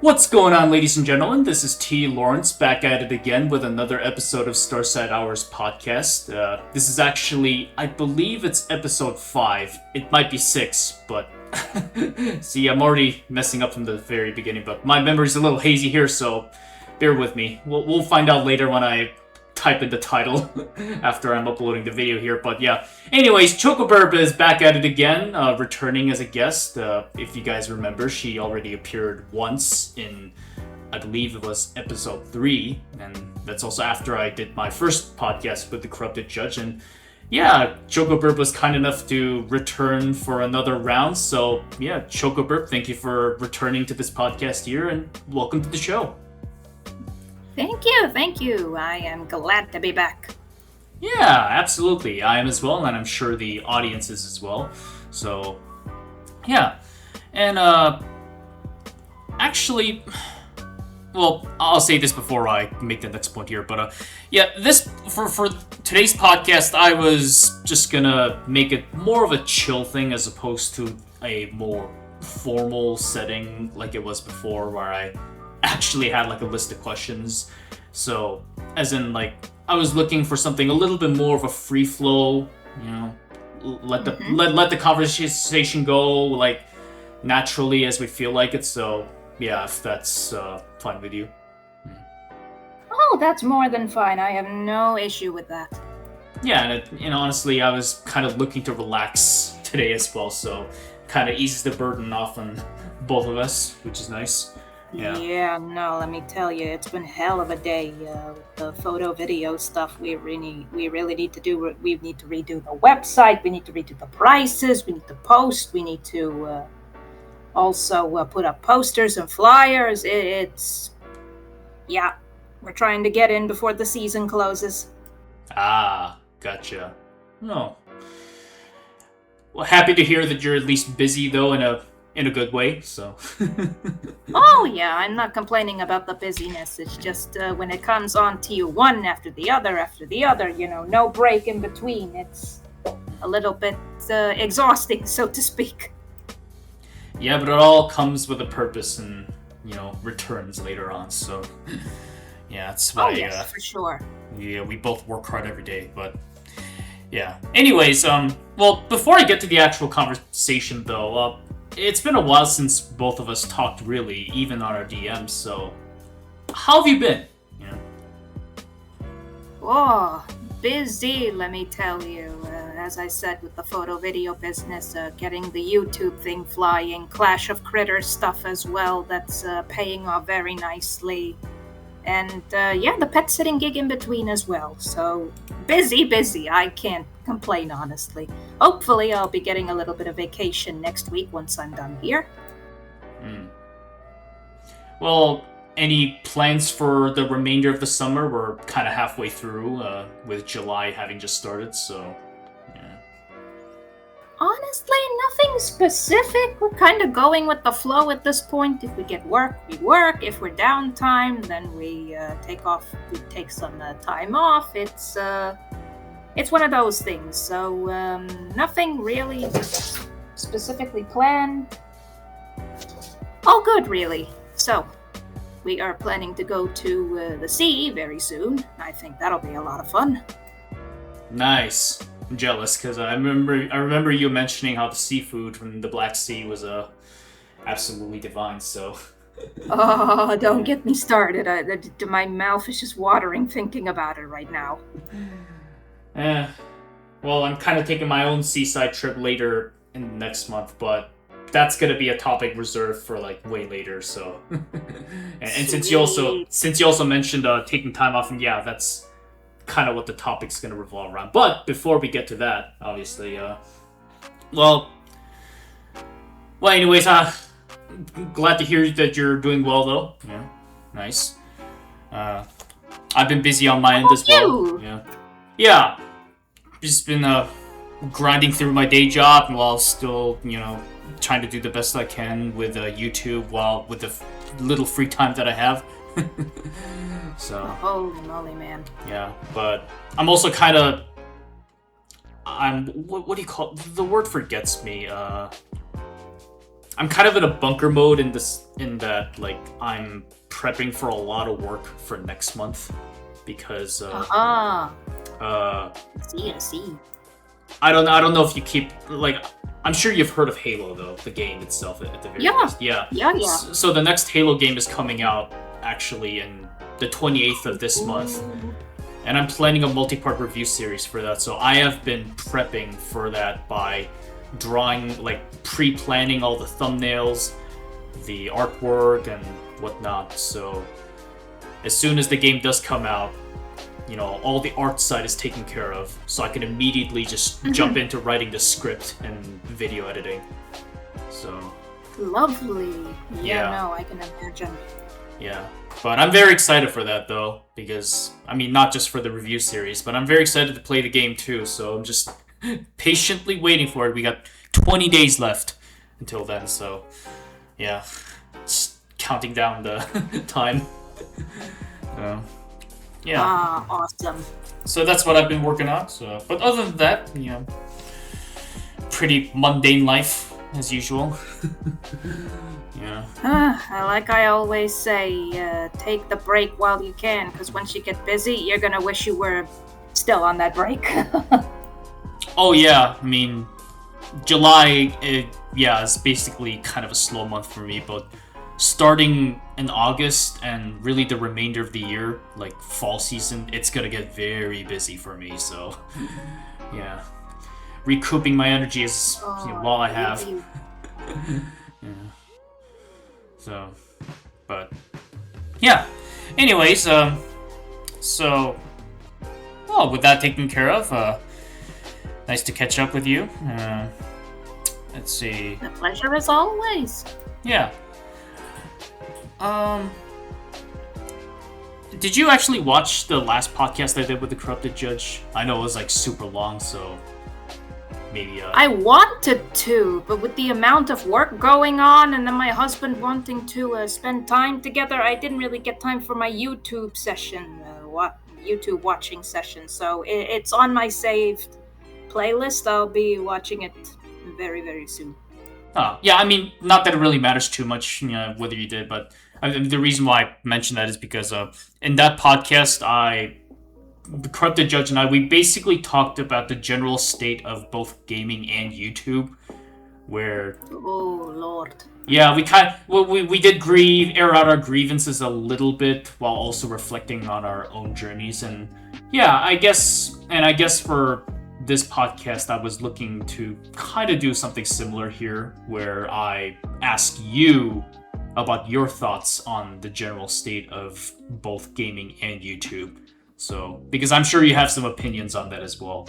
What's going on, ladies and gentlemen? This is T. Lawrence back at it again with another episode of Starside Hours Podcast. This is actually, I believe it's episode 5. It might be 6, but see, I'm already messing up from the very beginning, but my memory's a little hazy here, so bear with me. We'll find out later when I type in the title after I'm uploading the video here, but yeah. Anyways, Chocobirb is back at it again, returning as a guest. If you guys remember, she already appeared once in, I believe it was episode 3, and that's also after I did my first podcast with the Korrupted judge, and yeah, Chocobirb was kind enough to return for another round, so yeah, Chocobirb, thank you for returning to this podcast here, and welcome to the show. Thank you. I am glad to be back. Yeah, absolutely. I am as well, and I'm sure the audience is as well. So, yeah. And, actually, well, I'll say this before I make the next point here, but, yeah, this, for today's podcast, I was just gonna make it more of a chill thing as opposed to a more formal setting like it was before, where I actually had like a list of questions. So, as in, like, I was looking for something a little bit more of a free flow, you know, let the conversation go like naturally as we feel like it. So, yeah, if that's fine with you. Oh, that's more than fine. I have no issue with that. Yeah, and honestly, I was kind of looking to relax today as well, so kind of eases the burden off on both of us, which is nice. Yeah, no, let me tell you, it's been hell of a day. The photo, video stuff, we really need to do. We need to redo the website. We need to redo the prices. We need to post. We need to also put up posters and flyers. Yeah, we're trying to get in before the season closes. Ah, gotcha. No. Well, happy to hear that you're at least busy though in a good way, so. Oh yeah, I'm not complaining about the busyness. It's just when it comes on to you one after the other, you know, no break in between. It's a little bit exhausting, so to speak. Yeah, but it all comes with a purpose and, you know, returns later on, so. Yeah, that's why. Oh yes, for sure. Yeah, we both work hard every day, but. Yeah. Anyways, well, before I get to the actual conversation though, it's been a while since both of us talked, really, even on our DMs, so how have you been? Yeah. Oh, busy, let me tell you. As I said, with the photo video business, getting the YouTube thing flying, Clash of Critters stuff as well, that's paying off very nicely. And yeah, the pet sitting gig in between as well. So busy. I can't complain, honestly. Hopefully, I'll be getting a little bit of vacation next week once I'm done here. Well, any plans for the remainder of the summer? We're kind of halfway through, with July having just started, so yeah. Honestly, nothing specific. We're kind of going with the flow at this point. If we get work, we work. If we're downtime, then we take some time off. It's one of those things. So nothing really specifically planned. All good, really. So we are planning to go to the sea very soon. I think that'll be a lot of fun. Nice. I'm jealous because I remember you mentioning how the seafood from the Black Sea was absolutely divine. So. Oh, don't get me started. My mouth is just watering thinking about it right now. Well, I'm kind of taking my own seaside trip later in next month, but that's gonna be a topic reserved for like way later. So, and since you also mentioned taking time off, and yeah, that's kind of what the topic's gonna revolve around. But before we get to that, obviously, well, anyways, glad to hear that you're doing well, though. Yeah, nice. I've been busy on my end as well. Yeah. Just been grinding through my day job while still, you know, trying to do the best I can with YouTube while with the little free time that I have. So. Holy moly, man. Yeah, but I'm also kind of. What do you call it? The word forgets me. I'm kind of in a bunker mode in that like I'm prepping for a lot of work for next month because see. I don't know if you keep like I'm sure you've heard of Halo though, the game itself at the very least. Yeah. So the next Halo game is coming out actually in the 28th of this month. And I'm planning a multi-part review series for that. So I have been prepping for that by drawing, like pre-planning all the thumbnails, the artwork and whatnot. So as soon as the game does come out, you know, all the art side is taken care of, so I can immediately just jump into writing the script and video editing. So lovely. Yeah. No, I can imagine. Yeah, but I'm very excited for that though, because I mean, not just for the review series, but I'm very excited to play the game too. So I'm just patiently waiting for it. We got 20 days left until then, so yeah, just counting down the time. Yeah. Awesome. So that's what I've been working on. So, but other than that, you know, pretty mundane life as usual. Yeah. Like I always say, take the break while you can, because once you get busy, you're gonna wish you were still on that break. Oh yeah, I mean, July, is basically kind of a slow month for me, but starting in August and really the remainder of the year, like fall season, it's gonna get very busy for me. So, yeah, recouping my energy is while I have. Yeah. So, but yeah. Anyways, so, well, with that taken care of, nice to catch up with you. Let's see. The pleasure as always. Yeah. Did you actually watch the last podcast I did with the Korrupted Judge? I know it was like super long, so maybe I wanted to, but with the amount of work going on and then my husband wanting to spend time together, I didn't really get time for my YouTube session, YouTube watching session. So it's on my saved playlist. I'll be watching it very, very soon. Oh, yeah, I mean, not that it really matters too much, you know, whether you did, but the reason why I mentioned that is because in that podcast, the Korrupted Judge and I, we basically talked about the general state of both gaming and YouTube, where... Oh, Lord. Yeah, we did air out our grievances a little bit while also reflecting on our own journeys, and yeah, I guess for this podcast, I was looking to kind of do something similar here, where I ask you about your thoughts on the general state of both gaming and YouTube. So, because I'm sure you have some opinions on that as well.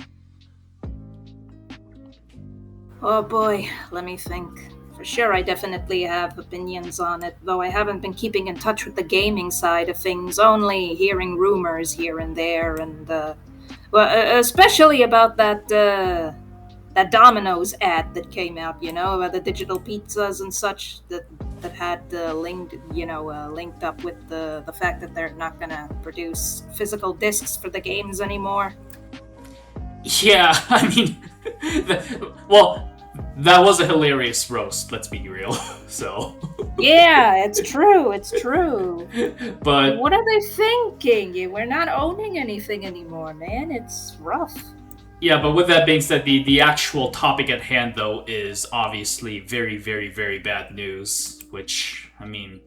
Oh boy, let me think. For sure, I definitely have opinions on it, though I haven't been keeping in touch with the gaming side of things, only hearing rumors here and there, and especially about that Domino's ad that came out, you know, about the digital pizzas and such that had linked up with the fact that they're not gonna produce physical discs for the games anymore. Yeah, I mean, that was a hilarious roast, let's be real, so... Yeah, it's true. But... What are they thinking? We're not owning anything anymore, man. It's rough. Yeah, but with that being said, the actual topic at hand, though, is obviously very, very, very bad news, which, I mean,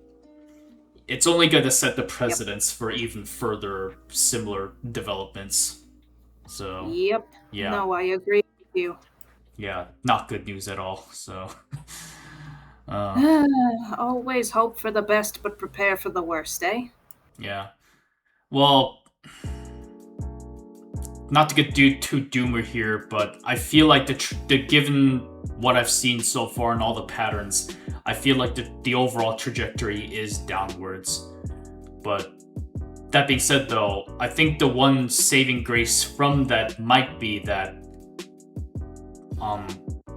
it's only going to set the precedence for even further similar developments. So... Yep. Yeah. No, I agree with you. Yeah, not good news at all, so... Always hope for the best, but prepare for the worst, eh? Yeah. Well, not to get too doomer here, but I feel like given what I've seen so far and all the patterns, I feel like the overall trajectory is downwards. But that being said, though, I think the one saving grace from that might be that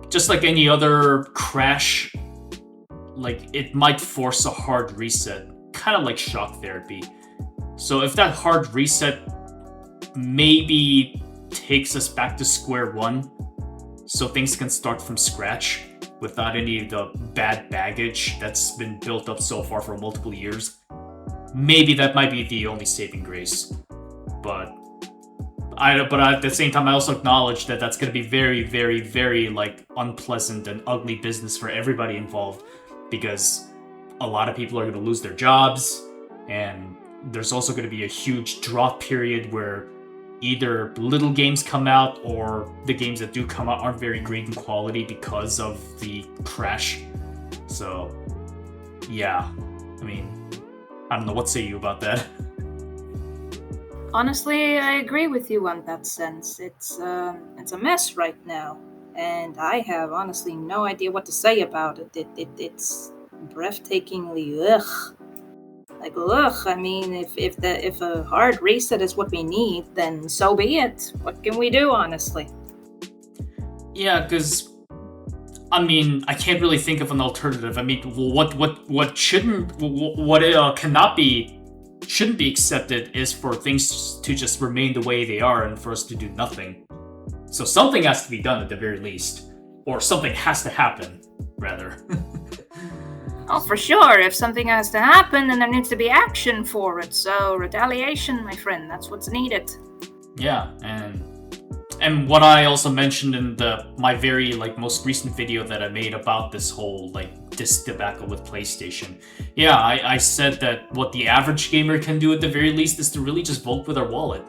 just like any other crash, like it might force a hard reset, kind of like shock therapy. So if that hard reset maybe takes us back to square one, so things can start from scratch, without any of the bad baggage that's been built up so far for multiple years, maybe that might be the only saving grace. But at the same time, I also acknowledge that that's going to be very, very, very like unpleasant and ugly business for everybody involved, because a lot of people are going to lose their jobs, and there's also going to be a huge drop period where either little games come out or the games that do come out aren't very great in quality because of the crash. So, yeah. I mean, I don't know. What say you about that? Honestly, I agree with you on that sense. It's a mess right now, and I have honestly no idea what to say about it. It's breathtakingly ugh. Like ugh. I mean, if a hard reset is what we need, then so be it. What can we do, honestly? Yeah, because I mean, I can't really think of an alternative. I mean, what shouldn't be accepted is for things to just remain the way they are and for us to do nothing. So something has to be done at the very least, or something has to happen, rather. Oh, for sure. If something has to happen, then there needs to be action for it. So retaliation, my friend, that's what's needed. Yeah, and what I also mentioned in my very most recent video that I made about this whole disc debacle with PlayStation. Yeah, I said that what the average gamer can do at the very least is to really just vote with their wallet,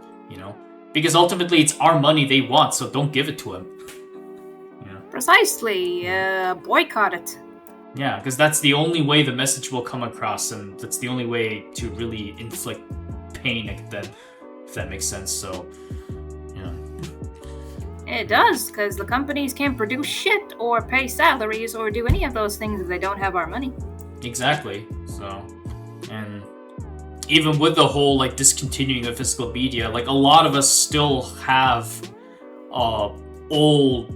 because ultimately it's our money they want, so don't give it to them. Precisely. Boycott it. Yeah, because that's the only way the message will come across, and that's the only way to really inflict pain, if that makes sense. So, yeah. It does, because the companies can't produce shit or pay salaries or do any of those things if they don't have our money. Exactly. So, and even with the whole discontinuing of physical media, a lot of us still have old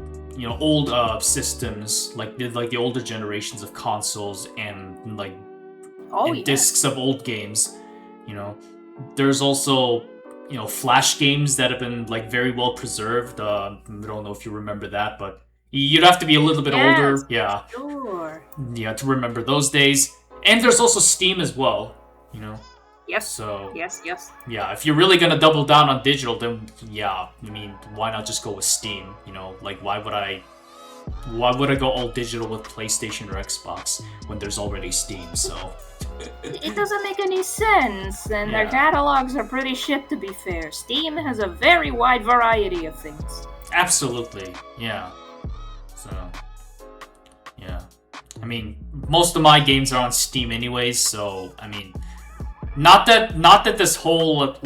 systems, like the older generations of consoles and discs of old games. There's also Flash games that have been very well preserved. I don't know if you remember that, but you'd have to be a little bit older, yeah, sure, yeah, to remember those days. And there's also Steam as well, Yes. So yes. yeah, if you're really gonna double down on digital, then yeah, I mean, why not just go with Steam? Why would I go all digital with PlayStation or Xbox when there's already Steam? So it doesn't make any sense, and their catalogs are pretty shit, to be fair. Steam has a very wide variety of things. Absolutely, yeah. So yeah, I mean, most of my games are on Steam anyways, so I mean, not that this whole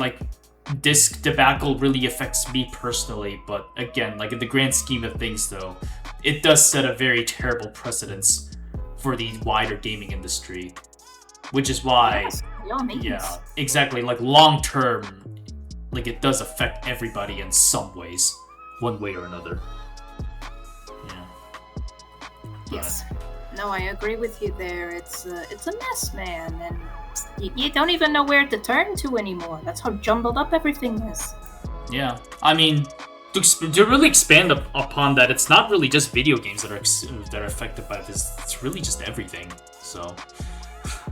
disc debacle really affects me personally, but again, in the grand scheme of things, though, it does set a very terrible precedence for the wider gaming industry, which is why, yes, yeah, exactly, long term, it does affect everybody in some ways, one way or another. Yeah. Yes. No, I agree with you there. It's a mess, man, and you don't even know where to turn to anymore. That's how jumbled up everything is. Yeah, I mean, to really expand upon that, it's not really just video games that are affected by this. It's really just everything. So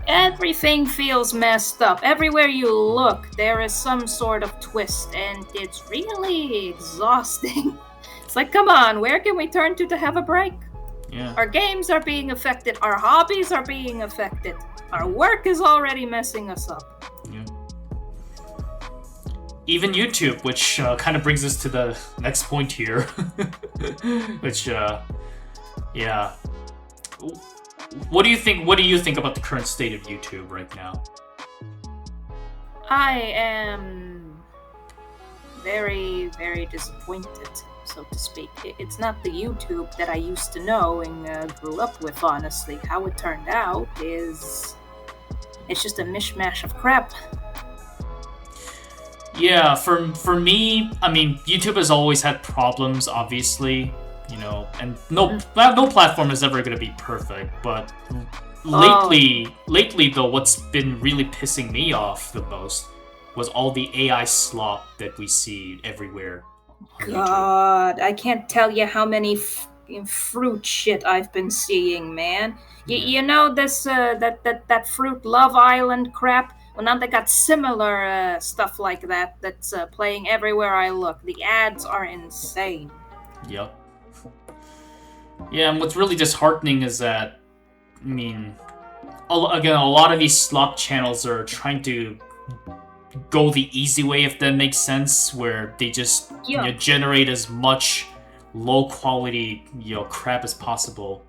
everything feels messed up. Everywhere you look, there is some sort of twist, and it's really exhausting. It's come on, where can we turn to have a break? Yeah. Our games are being affected. Our hobbies are being affected. Our work is already messing us up. Yeah. Even YouTube, which kind of brings us to the next point here, which, yeah. What do you think about the current state of YouTube right now? I am very, very disappointed, so to speak. It's not the YouTube that I used to know and grew up with, honestly. How it turned out is it's just a mishmash of crap. Yeah, for me, I mean, YouTube has always had problems, obviously, and no platform is ever going to be perfect, but lately though, what's been really pissing me off the most was all the AI slop that we see everywhere. God, I can't tell you how many fruit shit I've been seeing, man. You know this that fruit Love Island crap? Well, now they got similar stuff like that that's playing everywhere I look. The ads are insane. Yep. Yeah, and what's really disheartening is that, I mean, again, a lot of these slop channels are trying to go the easy way, if that makes sense, where they just generate as much low quality crap as possible.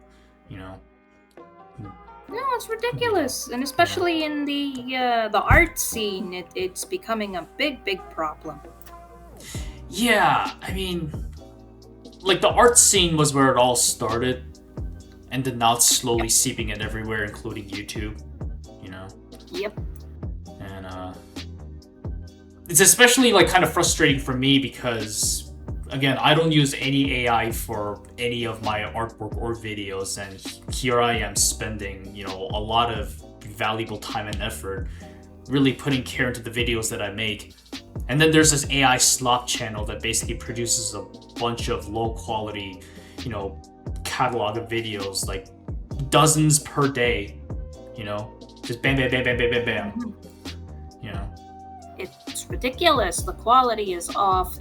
No, it's ridiculous, and especially in the art scene, it's becoming a big problem. Yeah, I mean, like the art scene was where it all started, and then now it's slowly seeping in everywhere, including YouTube. Yep. And it's especially like kind of frustrating for me because, again, I don't use any AI for any of my artwork or videos, and here I am spending, a lot of valuable time and effort really putting care into the videos that I make. And then there's this AI slop channel that basically produces a bunch of low quality, catalog of videos, like dozens per day, just bam, bam, bam, bam, bam, bam, bam. It's ridiculous. The quality is off.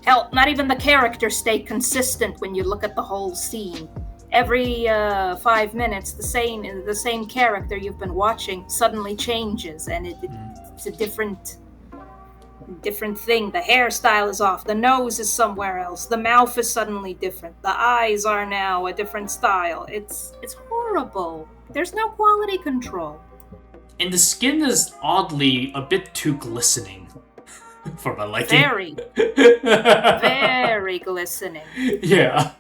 Hell, not even the characters stay consistent when you look at the whole scene. Every 5 minutes, the same character you've been watching suddenly changes, and it's a different thing. The hairstyle is off. The nose is somewhere else. The mouth is suddenly different. The eyes are now a different style. It's horrible. There's no quality control. And the skin is oddly a bit too glistening for my liking. Very glistening. Yeah.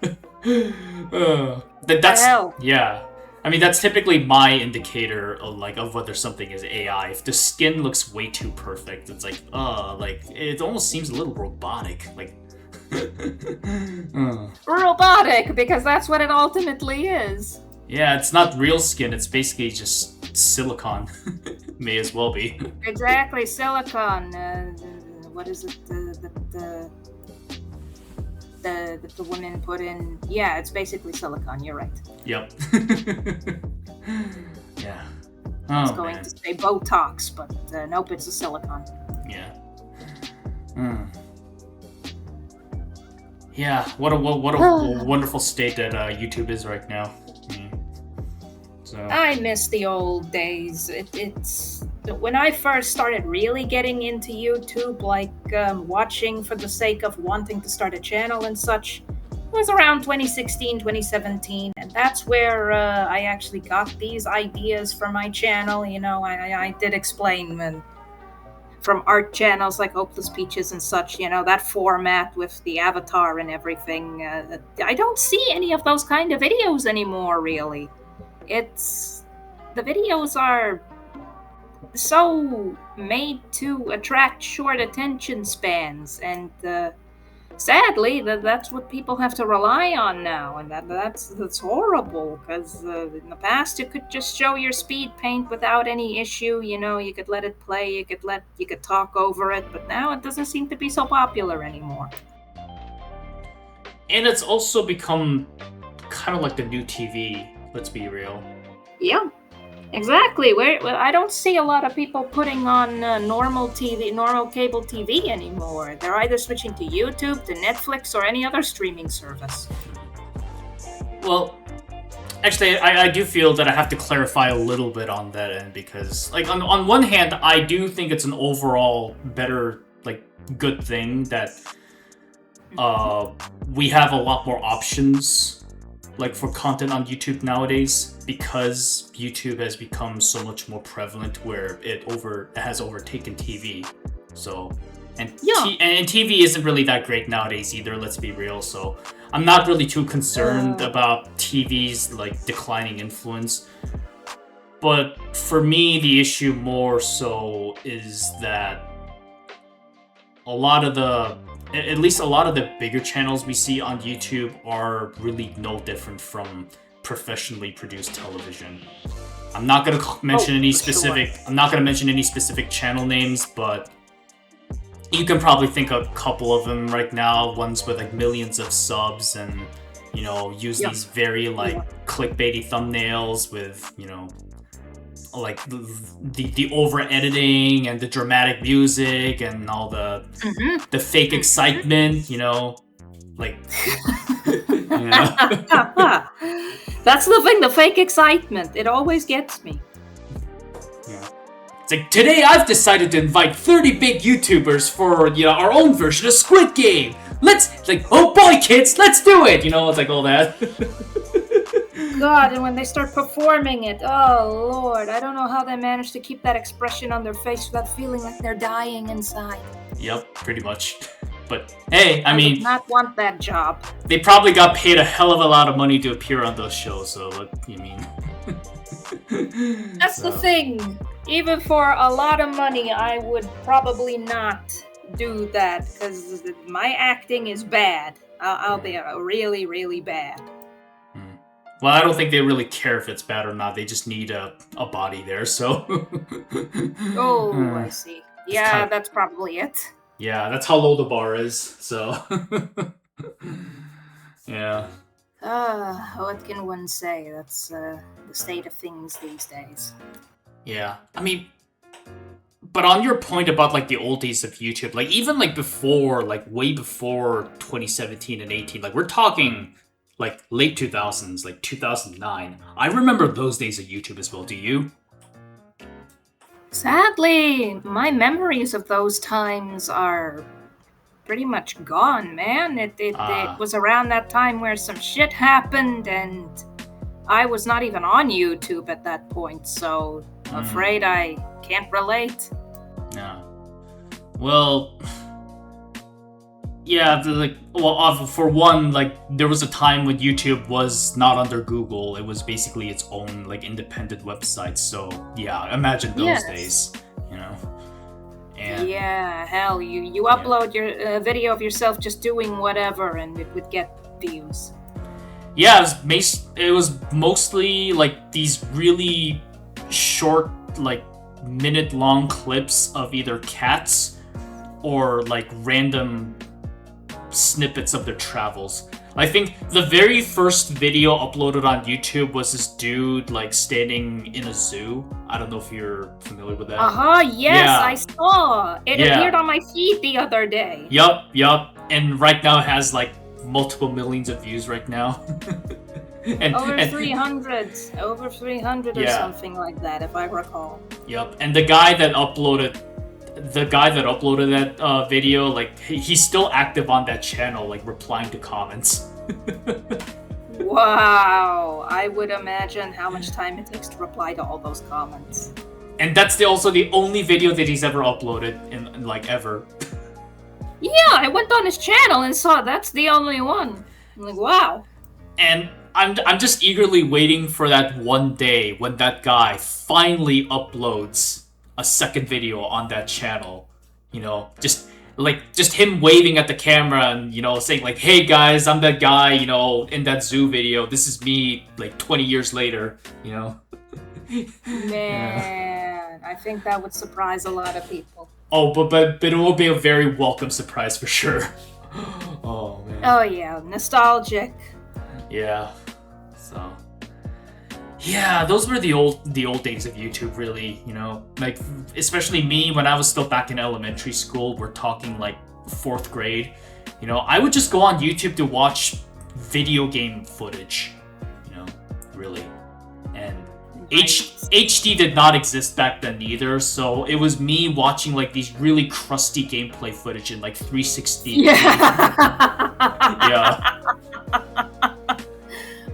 That's hell. Yeah. I mean, that's typically my indicator of whether something is AI. If the skin looks way too perfect, it's like, it almost seems a little robotic. Robotic, because that's what it ultimately is. Yeah, it's not real skin. It's basically just silicone. May as well be. Exactly, silicone. What is it? The women put in. Yeah, it's basically silicone. You're right. Yep. Yeah. I was going to say Botox, but nope, it's a silicone. Yeah. Yeah. What a wonderful state that YouTube is right now. So. I miss the old days. It's when I first started really getting into YouTube, like watching for the sake of wanting to start a channel and such. It was around 2016, 2017, and that's where I actually got these ideas for my channel. I did explain from art channels like Hopeless Peaches and such, that format with the avatar and everything. I don't see any of those kind of videos anymore, really. The videos are so made to attract short attention spans, and sadly, that's what people have to rely on now, and that's horrible. Because in the past, you could just show your speed paint without any issue. You could let it play, you could talk over it, but now it doesn't seem to be so popular anymore. And it's also become kind of like the new TV. Let's be real. Yeah, exactly. I don't see a lot of people putting on normal cable TV anymore. They're either switching to YouTube, to Netflix, or any other streaming service. Well, actually, I do feel that I have to clarify a little bit on that end, because, on one hand, I do think it's an overall better, good thing that we have a lot more options for content on YouTube nowadays, because YouTube has become so much more prevalent where it has overtaken TV. So, and TV isn't really that great nowadays either, let's be real. So I'm not really too concerned about TV's declining influence. But for me, the issue more so is that at least a lot of the bigger channels we see on YouTube are really no different from professionally produced television. I'm not gonna mention any specific. Sure. I'm not gonna mention any specific channel names, but you can probably think of a couple of them right now. Ones with millions of subs and use these very clickbaity thumbnails with like the over editing and the dramatic music and all the fake excitement, like That's the thing, the fake excitement. It always gets me. Yeah. It's like, today I've decided to invite 30 big YouTubers for our own version of Squid Game. Oh boy, kids, let's do it. It's like all that. God, and when they start performing it, oh Lord, I don't know how they manage to keep that expression on their face without feeling like they're dying inside. Yep, pretty much. But hey, I mean, would not want that job. They probably got paid a hell of a lot of money to appear on those shows, so what you mean? That's the thing. Even for a lot of money, I would probably not do that because my acting is bad. I'll be really, really bad. Well, I don't think they really care if it's bad or not. They just need a body there, so... I see. Yeah, that's probably it. Yeah, that's how low the bar is, so... Yeah. What can one say? That's the state of things these days. Yeah, I mean... But on your point about, the old days of YouTube, even, before, way before 2017 and 18, we're talking... late 2000s, 2009. I remember those days of YouTube as well. Do you? Sadly, my memories of those times are pretty much gone, man. It was around that time where some shit happened, and I was not even on YouTube at that point, so afraid I can't relate. Yeah. Well... Yeah, for one, there was a time when YouTube was not under Google. It was basically its own, independent website. So, yeah, imagine those days, And, yeah, hell, you upload your video of yourself just doing whatever, and it would get views. Yeah, it was mostly, these really short, minute-long clips of either cats or, random... snippets of their travels. I think the very first video uploaded on YouTube was this dude standing in a zoo. I don't know if you're familiar with that. Yes, yeah. I saw. It appeared on my feed the other day. Yup. And right now it has multiple millions of views right now. Over 300 or something like that, if I recall. Yup. And the guy that uploaded that video, he's still active on that channel, replying to comments. Wow, I would imagine how much time it takes to reply to all those comments. And that's also the only video that he's ever uploaded in ever. Yeah, I went on his channel and saw that's the only one. I'm wow. And I'm just eagerly waiting for that one day when that guy finally uploads a second video on that channel, just him waving at the camera and, saying hey guys, I'm that guy, in that zoo video. This is me, 20 years later, Man, I think that would surprise a lot of people. Oh, but it will be a very welcome surprise for sure. Oh, man. Oh, yeah, nostalgic. Yeah, so... Yeah, those were the old days of YouTube, really, especially me when I was still back in elementary school. We're talking 4th grade. I would just go on YouTube to watch video game footage, really. And HD did not exist back then either, so it was me watching these really crusty gameplay footage in 360. Yeah. Yeah.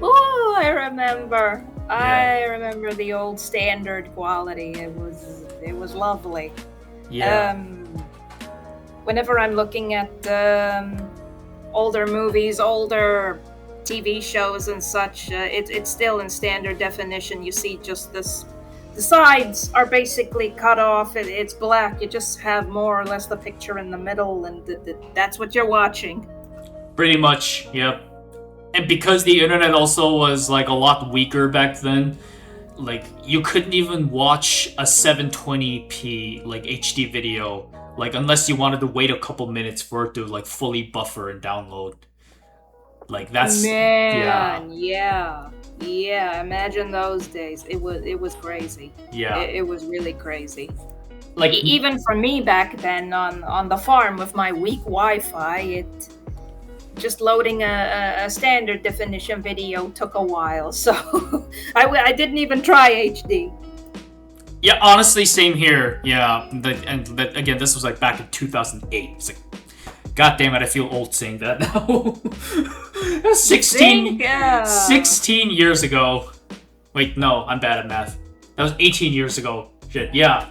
Oh, I remember. Yeah. I remember the old standard quality. It was lovely. Yeah. Whenever I'm looking at older movies, older TV shows and such, it's still in standard definition. You see just this. The sides are basically cut off. It's black. You just have more or less the picture in the middle, and that's what you're watching. Pretty much, yep. And because the internet also was a lot weaker back then, you couldn't even watch a 720p HD video unless you wanted to wait a couple minutes for it to fully buffer and download. Like that's Man, yeah. Imagine those days. It was crazy. Yeah. It was really crazy. Like Even for me back then on the farm with my weak Wi-Fi, it just loading a standard definition video took a while. So I didn't even try HD. Yeah, honestly, same here. Yeah, again, this was like back in 2008. It's like, God damn it, I feel old saying that now. That was 16 years ago. Wait, no, I'm bad at math. That was 18 years ago. Shit, yeah.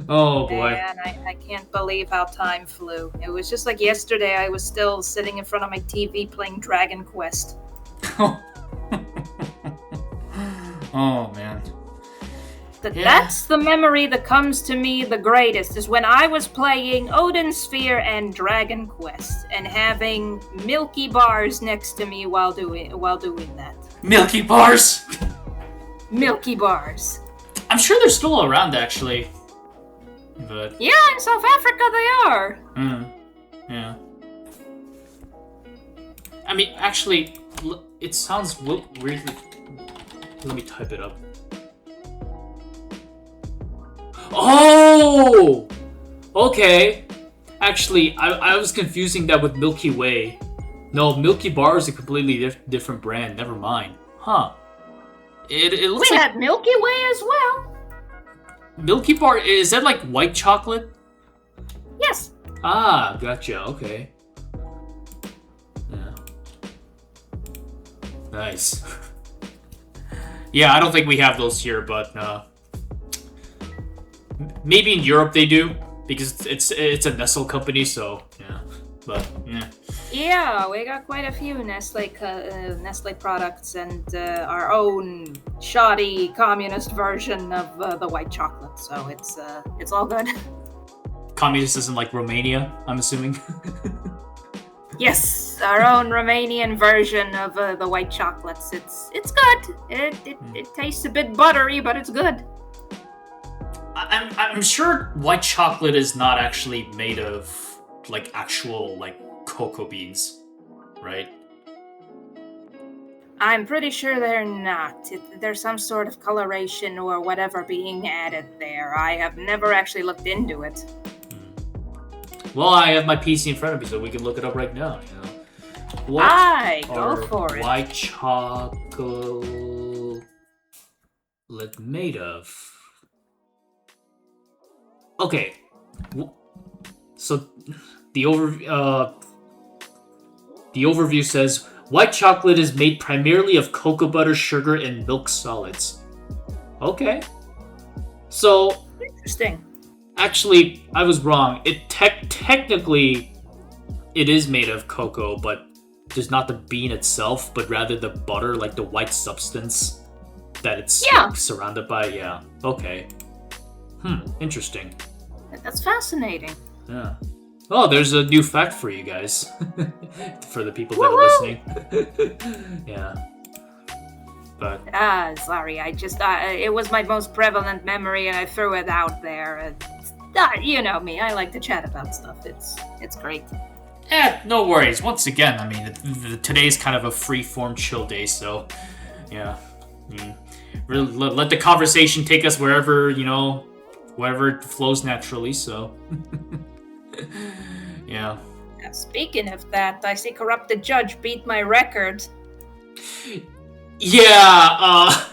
Oh boy. Man, I can't believe how time flew. It was just like yesterday I was still sitting in front of my TV playing Dragon Quest. Oh man. That's the memory that comes to me the greatest, is when I was playing Odin Sphere and Dragon Quest and having Milky Bars next to me while doing that. Milky Bars! Milky Bars. I'm sure they're still around, actually. But yeah, in South Africa they are. Yeah. I mean, actually, it sounds weirdly... Let me type it up. Oh! Okay. Actually, I was confusing that with Milky Way. No, Milky Bar is a completely different brand. Never mind. Huh. It looks we like... had Milky Way as well. Milky Bar, is that like white chocolate? Yes. Ah, gotcha. Okay. Yeah. Nice. Yeah, I don't think we have those here, but maybe in Europe they do, because it's a Nestle company, so yeah. But yeah. Yeah, we got quite a few Nestle products and our own shoddy communist version of the white chocolate. So it's all good. Communist isn't like Romania, I'm assuming. Yes, our own Romanian version of the white chocolates. It's good. It tastes a bit buttery, but it's good. I'm sure white chocolate is not actually made of like actual like cocoa beans, right? I'm pretty sure they're not. There's some sort of coloration or whatever being added there. I have never actually looked into it. Well, I have my PC in front of me, so we can look it up right now. You know, what go for it. White chocolate made of? Okay, so the overview says white chocolate is made primarily of cocoa butter, sugar, and milk solids. Okay, so interesting. Actually, I was wrong. It technically it is made of cocoa, but just not the bean itself, but rather the butter, like the white substance that it's surrounded by. Yeah. Okay. Interesting. That's fascinating. Yeah. Oh, there's a new fact for you guys. For the people that are listening. Yeah. But sorry, I just it was my most prevalent memory and I threw it out there. You know me, I like to chat about stuff. It's great. No worries. Once again, I mean, today's kind of a free-form chill day, so yeah. Let the conversation take us wherever it flows naturally, so yeah. Now, speaking of that, I see Korrupted Judge beat my record. Yeah,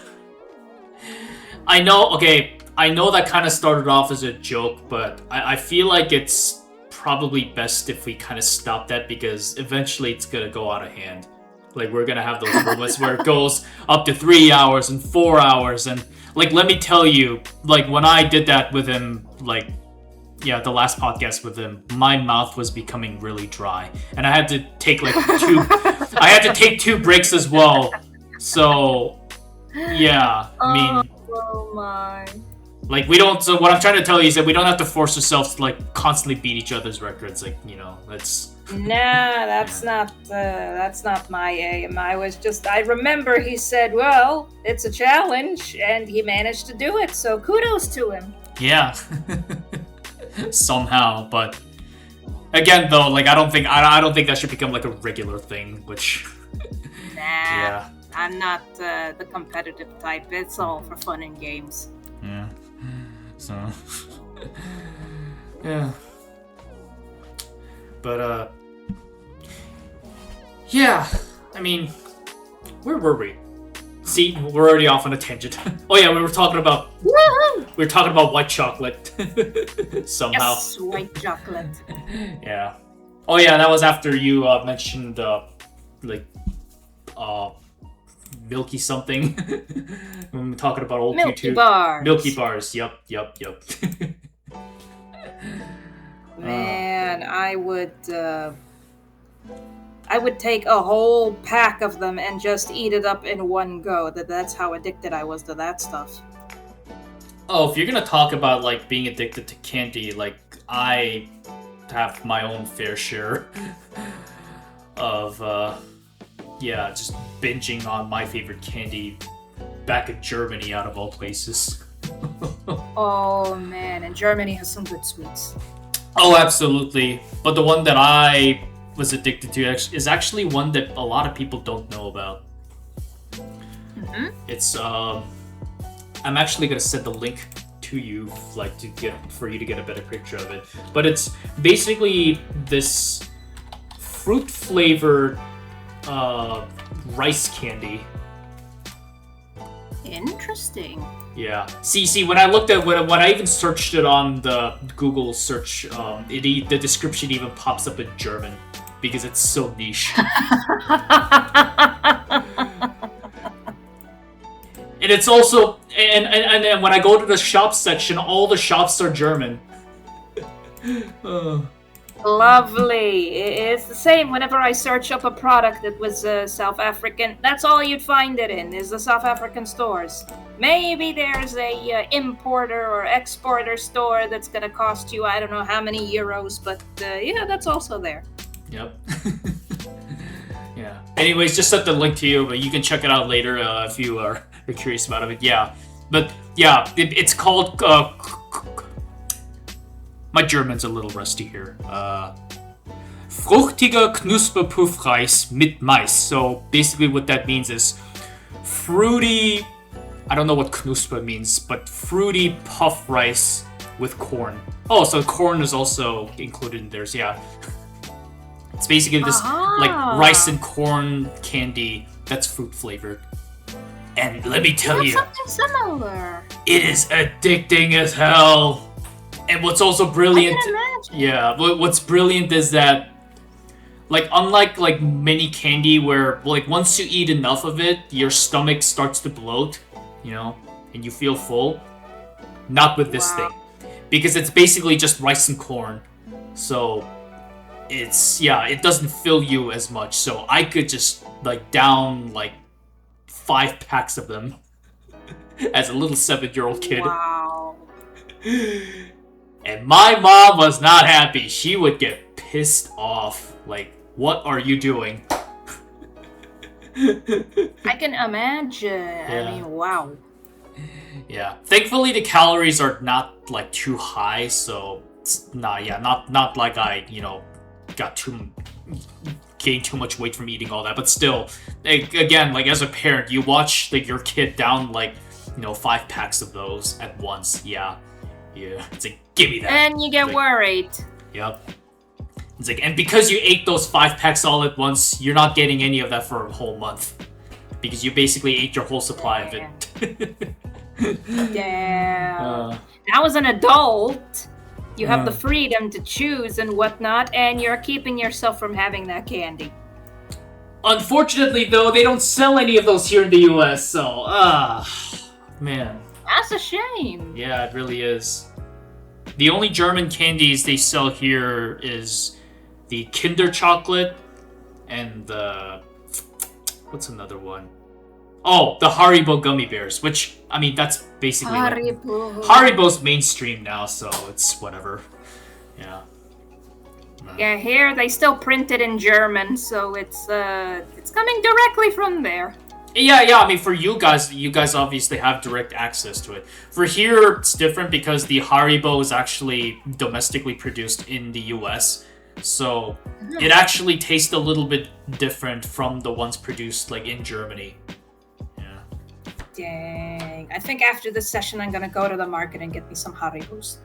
I know, okay, I know that kind of started off as a joke, but I feel like it's probably best if we kind of stop that, because eventually it's gonna go out of hand. Like, we're gonna have those moments where it goes up to 3 hours and 4 hours, and like, let me tell you, like, when I did that with him, like, yeah, the last podcast with him, my mouth was becoming really dry, and I had to take like I had to take 2 breaks as well. So, yeah, I mean, oh my. Like, we don't. So what I'm trying to tell you is that we don't have to force ourselves to like constantly beat each other's records. Like, that's. Nah, that's not my aim. I remember he said, well, it's a challenge, and he managed to do it, so kudos to him. Yeah. Somehow, but Again, though, like I don't think that should become like a regular thing. Which, Nah, yeah, I'm not the competitive type. It's all for fun and games. yeah. So, yeah. But yeah. I mean, where were we? See, we're already off on a tangent. Oh yeah, we were talking about white chocolate somehow. Yes, white chocolate. Yeah. Oh yeah, that was after you mentioned milky something. When we're talking about old Milky YouTube. bars. Milky bars. Yep. Man, I would take a whole pack of them and just eat it up in one go. That's how addicted I was to that stuff. Oh, if you're gonna talk about like being addicted to candy, like I have my own fair share of just binging on my favorite candy back in Germany, out of all places. Oh man, and Germany has some good sweets. Oh, absolutely. But the one that I was addicted to is actually one that a lot of people don't know about. Mm-hmm. It's I'm actually gonna send the link to you, like for you to get a better picture of it. But it's basically this fruit flavored rice candy. Interesting. Yeah. See, when I looked at when I even searched it on the Google search, the description even pops up in German because it's so niche. And it's also and when I go to the shop section, all the shops are German. Lovely. It's the same whenever I search up a product that was South African. That's all you'd find it in, is the South African stores. Maybe there's a importer or exporter store that's gonna cost you I don't know how many euros, but yeah, that's also there. Yep. Yeah. Anyways, just sent the link to you, but you can check it out later if you are curious about it. Yeah. But yeah, it's called. My German's a little rusty here. Fruchtiger Knusperpuffreis mit Mais. So basically, what that means is fruity. I don't know what Knusper means, but fruity puff rice with corn. Oh, so corn is also included in theirs. Yeah. It's basically this like rice and corn candy that's fruit flavored. And let me tell you, something similar. it is addicting as hell. And what's also brilliant, I can imagine. yeah, what's brilliant is that, like, unlike like many candy where like once you eat enough of it, your stomach starts to bloat, you know, and you feel full. Not with this thing, because it's basically just rice and corn. So it doesn't fill you as much. So I could just like down like 5 packs of them as a little 7-year-old kid. Wow. And my mom was not happy. She would get pissed off. Like, what are you doing? I can imagine. Yeah. I mean, wow. Yeah. Thankfully, the calories are not like too high, so it's not like I, gained too much weight from eating all that. But still, again, like as a parent, you watch like your kid down like 5 packs of those at once. Yeah. It's like, give me that. And you get worried. Yep. It's like, and because you ate those 5 packs all at once, you're not getting any of that for a whole month. Because you basically ate your whole supply of it. Damn. Now as an adult, you have the freedom to choose and whatnot, and you're keeping yourself from having that candy. Unfortunately, though, they don't sell any of those here in the US, so, man. That's a shame. Yeah, it really is. The only German candies they sell here is the Kinder chocolate and the... What's another one? Oh, the Haribo gummy bears, which, I mean, that's basically... Haribo. Haribo's mainstream now, so it's whatever. Yeah. Yeah, here they still print it in German, so it's coming directly from there. Yeah, I mean, for you guys obviously have direct access to it. For here, it's different because the Haribo is actually domestically produced in the US. So it actually tastes a little bit different from the ones produced like in Germany. Yeah. Dang. I think after this session, I'm gonna go to the market and get me some Haribos.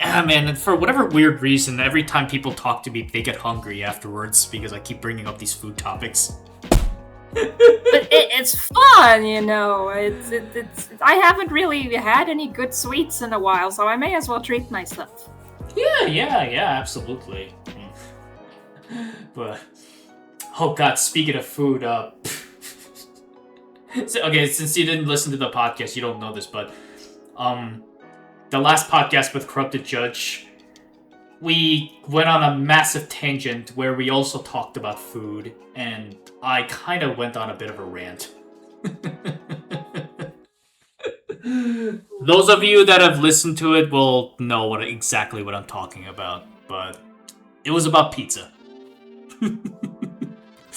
Yeah, man, and for whatever weird reason, every time people talk to me, they get hungry afterwards because I keep bringing up these food topics. But it's fun, you know. It's. I haven't really had any good sweets in a while, so I may as well treat myself. Yeah, absolutely. But oh god, speaking of food, okay, since you didn't listen to the podcast, you don't know this, but the last podcast with Korrupted Judge, we went on a massive tangent where we also talked about food, and I kind of went on a bit of a rant. Those of you that have listened to it will know exactly what I'm talking about, but it was about pizza.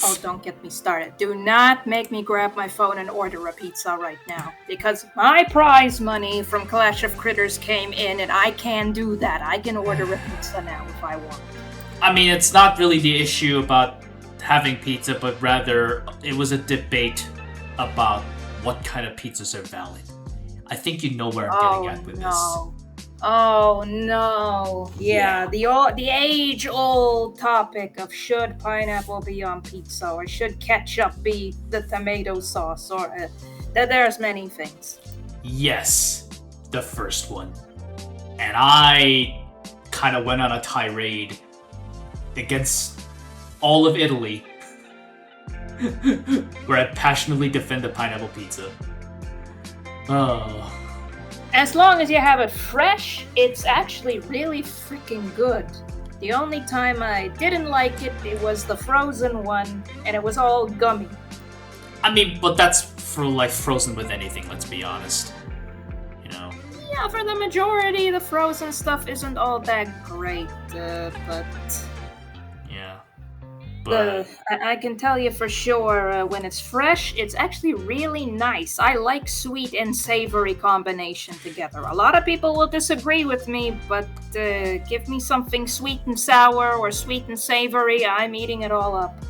Oh, don't get me started. Do not make me grab my phone and order a pizza right now. Because my prize money from Clash of Critters came in and I can do that. I can order a pizza now if I want. I mean, it's not really the issue about having pizza, but rather it was a debate about what kind of pizzas are valid. I think you know where I'm getting at with this. Oh no! Yeah, the age-old topic of should pineapple be on pizza or should ketchup be the tomato sauce or there's many things. Yes, the first one, and I kind of went on a tirade against all of Italy, where I passionately defended pineapple pizza. Oh. As long as you have it fresh, it's actually really freaking good. The only time I didn't like it, it was the frozen one, and it was all gummy. I mean, but that's for like frozen with anything, let's be honest. You know? Yeah, for the majority, the frozen stuff isn't all that great, but... Yeah. But I can tell you for sure, when it's fresh, it's actually really nice. I like sweet and savory combination together. A lot of people will disagree with me, but give me something sweet and sour or sweet and savory, I'm eating it all up.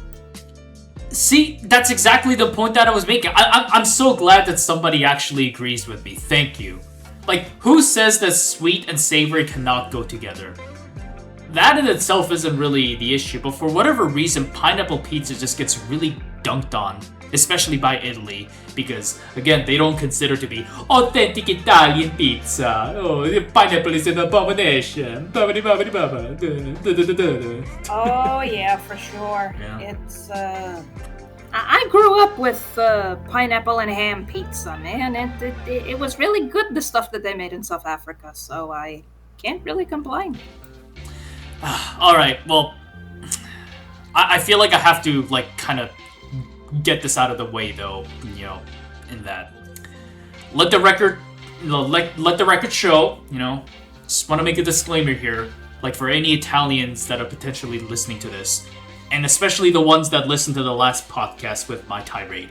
See, that's exactly the point that I was making. I'm so glad that somebody actually agrees with me. Thank you. Like, who says that sweet and savory cannot go together? That in itself isn't really the issue, but for whatever reason, pineapple pizza just gets really dunked on, especially by Italy, because, again, they don't consider to be authentic Italian pizza. Oh, pineapple is an abomination. Oh, yeah, for sure. Yeah. It's, I grew up with pineapple and ham pizza, man. It was really good, the stuff that they made in South Africa, so I can't really complain. Alright, well, I feel like I have to, like, kind of get this out of the way, though, you know, in that. Let the record show, you know, just want to make a disclaimer here, like, for any Italians that are potentially listening to this, and especially the ones that listened to the last podcast with my tirade.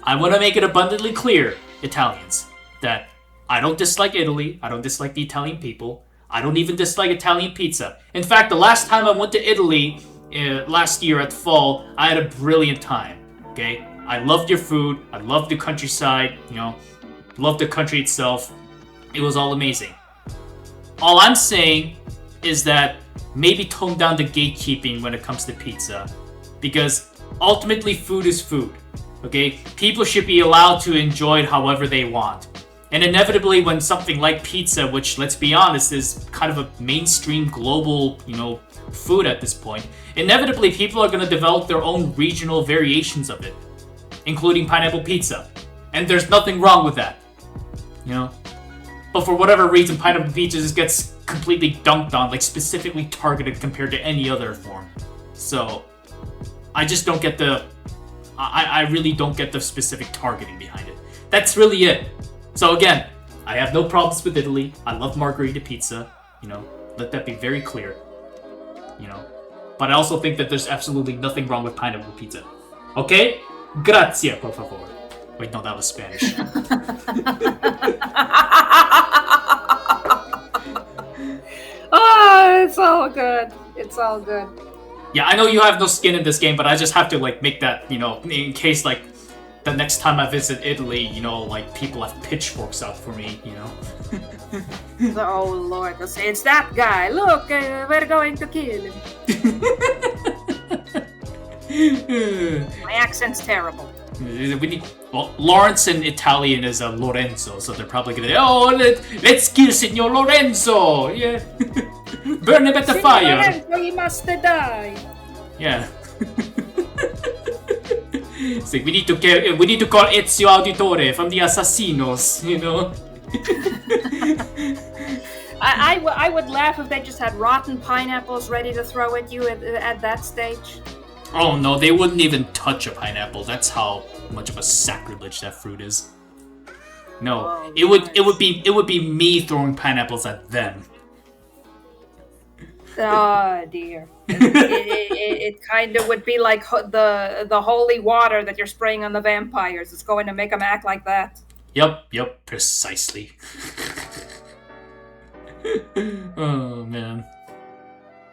I want to make it abundantly clear, Italians, that I don't dislike Italy, I don't dislike the Italian people, I don't even dislike Italian pizza. In fact, the last time I went to Italy, last year at fall, I had a brilliant time, okay? I loved your food, I loved the countryside, you know, loved the country itself. It was all amazing. All I'm saying is that maybe tone down the gatekeeping when it comes to pizza, because ultimately food is food, okay? People should be allowed to enjoy it however they want. And inevitably, when something like pizza, which, let's be honest, is kind of a mainstream global, you know, food at this point, inevitably people are going to develop their own regional variations of it, including pineapple pizza. And there's nothing wrong with that, you know? But for whatever reason, pineapple pizza just gets completely dunked on, like specifically targeted compared to any other form. So, I just don't get I really don't get the specific targeting behind it. That's really it. So again, I have no problems with Italy. I love margherita pizza, you know, let that be very clear, you know. But I also think that there's absolutely nothing wrong with pineapple pizza. Okay? Grazie, por favor. Wait, no, that was Spanish. Oh, it's all good. It's all good. Yeah, I know you have no skin in this game, but I just have to like make that, in case like the next time I visit Italy, like people have pitchforks out for me, Oh Lord, they'll say it's that guy. Look, we're going to kill him. My accent's terrible. Lawrence in Italian is Lorenzo, so they're probably gonna let's kill Signor Lorenzo. Yeah, burn him at the fire. Lorenzo, he must die. Yeah. It's like we need to call Ezio Auditore from the Assassinos, I would laugh if they just had rotten pineapples ready to throw at you at that stage. Oh no, they wouldn't even touch a pineapple. That's how much of a sacrilege that fruit is. No, it would be me throwing pineapples at them. Oh dear. It kind of would be like the holy water that you're spraying on the vampires. It's going to make them act like that. Yep, precisely. Oh man.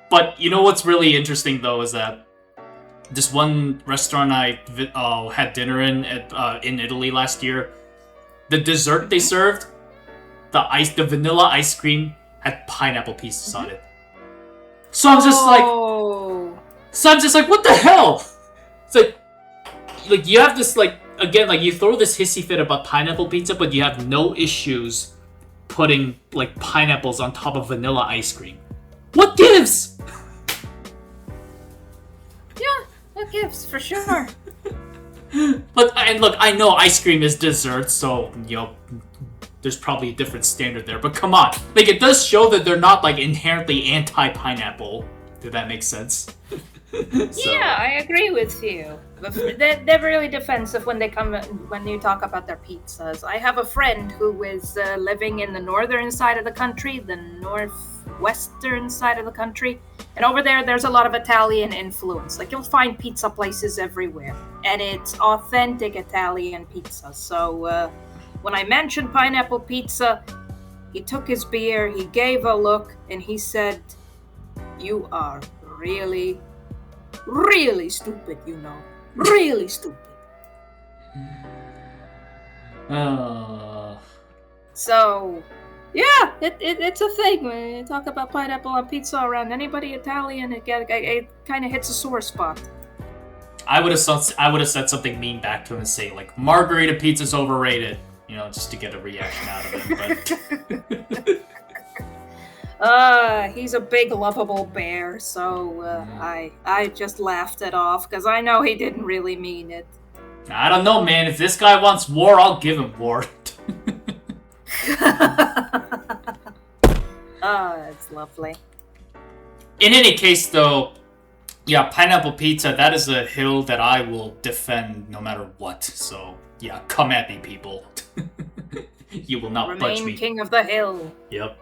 But you know what's really interesting though is that this one restaurant I had dinner in Italy last year, the dessert they served, the vanilla ice cream had pineapple pieces on it. So I'm just like, what the hell? It's like you have this again, you throw this hissy fit about pineapple pizza, but you have no issues putting pineapples on top of vanilla ice cream. What gives? Yeah, what gives for sure. Look, I know ice cream is dessert, so there's probably a different standard there. But come on, it does show that they're not inherently anti-pineapple. Did that make sense? So. Yeah, I agree with you. They're really defensive when you talk about their pizzas. I have a friend who is living in the northern side of the country, the northwestern side of the country, and over there's a lot of Italian influence. You'll find pizza places everywhere, and it's authentic Italian pizza. So when I mentioned pineapple pizza, he took his beer, he gave a look, and he said, "You are really, really stupid, really stupid." So, yeah, it's a thing. When you talk about pineapple on pizza around anybody Italian, it kind of hits a sore spot. I would have said something mean back to him and say margarita pizza's overrated, just to get a reaction out of him. But he's a big lovable bear, so I just laughed it off because I know he didn't really mean it. I don't know, man. If this guy wants war, I'll give him war. It's lovely. In any case, though, yeah, pineapple pizza, that is a hill that I will defend no matter what. So, yeah, come at me, people. You will not budge me. Remain king of the hill. Yep.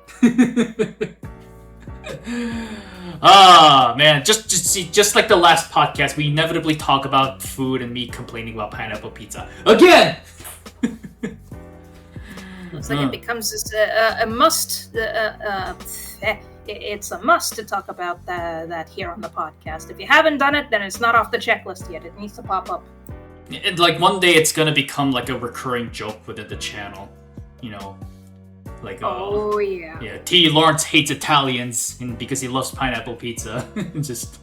Man, just like the last podcast, we inevitably talk about food and me complaining about pineapple pizza again. It's it becomes a must. It's a must to talk about that here on the podcast. If you haven't done it, then it's not off the checklist yet. It needs to pop up. One day it's gonna become a recurring joke within the channel. Oh yeah. Yeah, T. Lawrence hates Italians because he loves pineapple pizza. Just.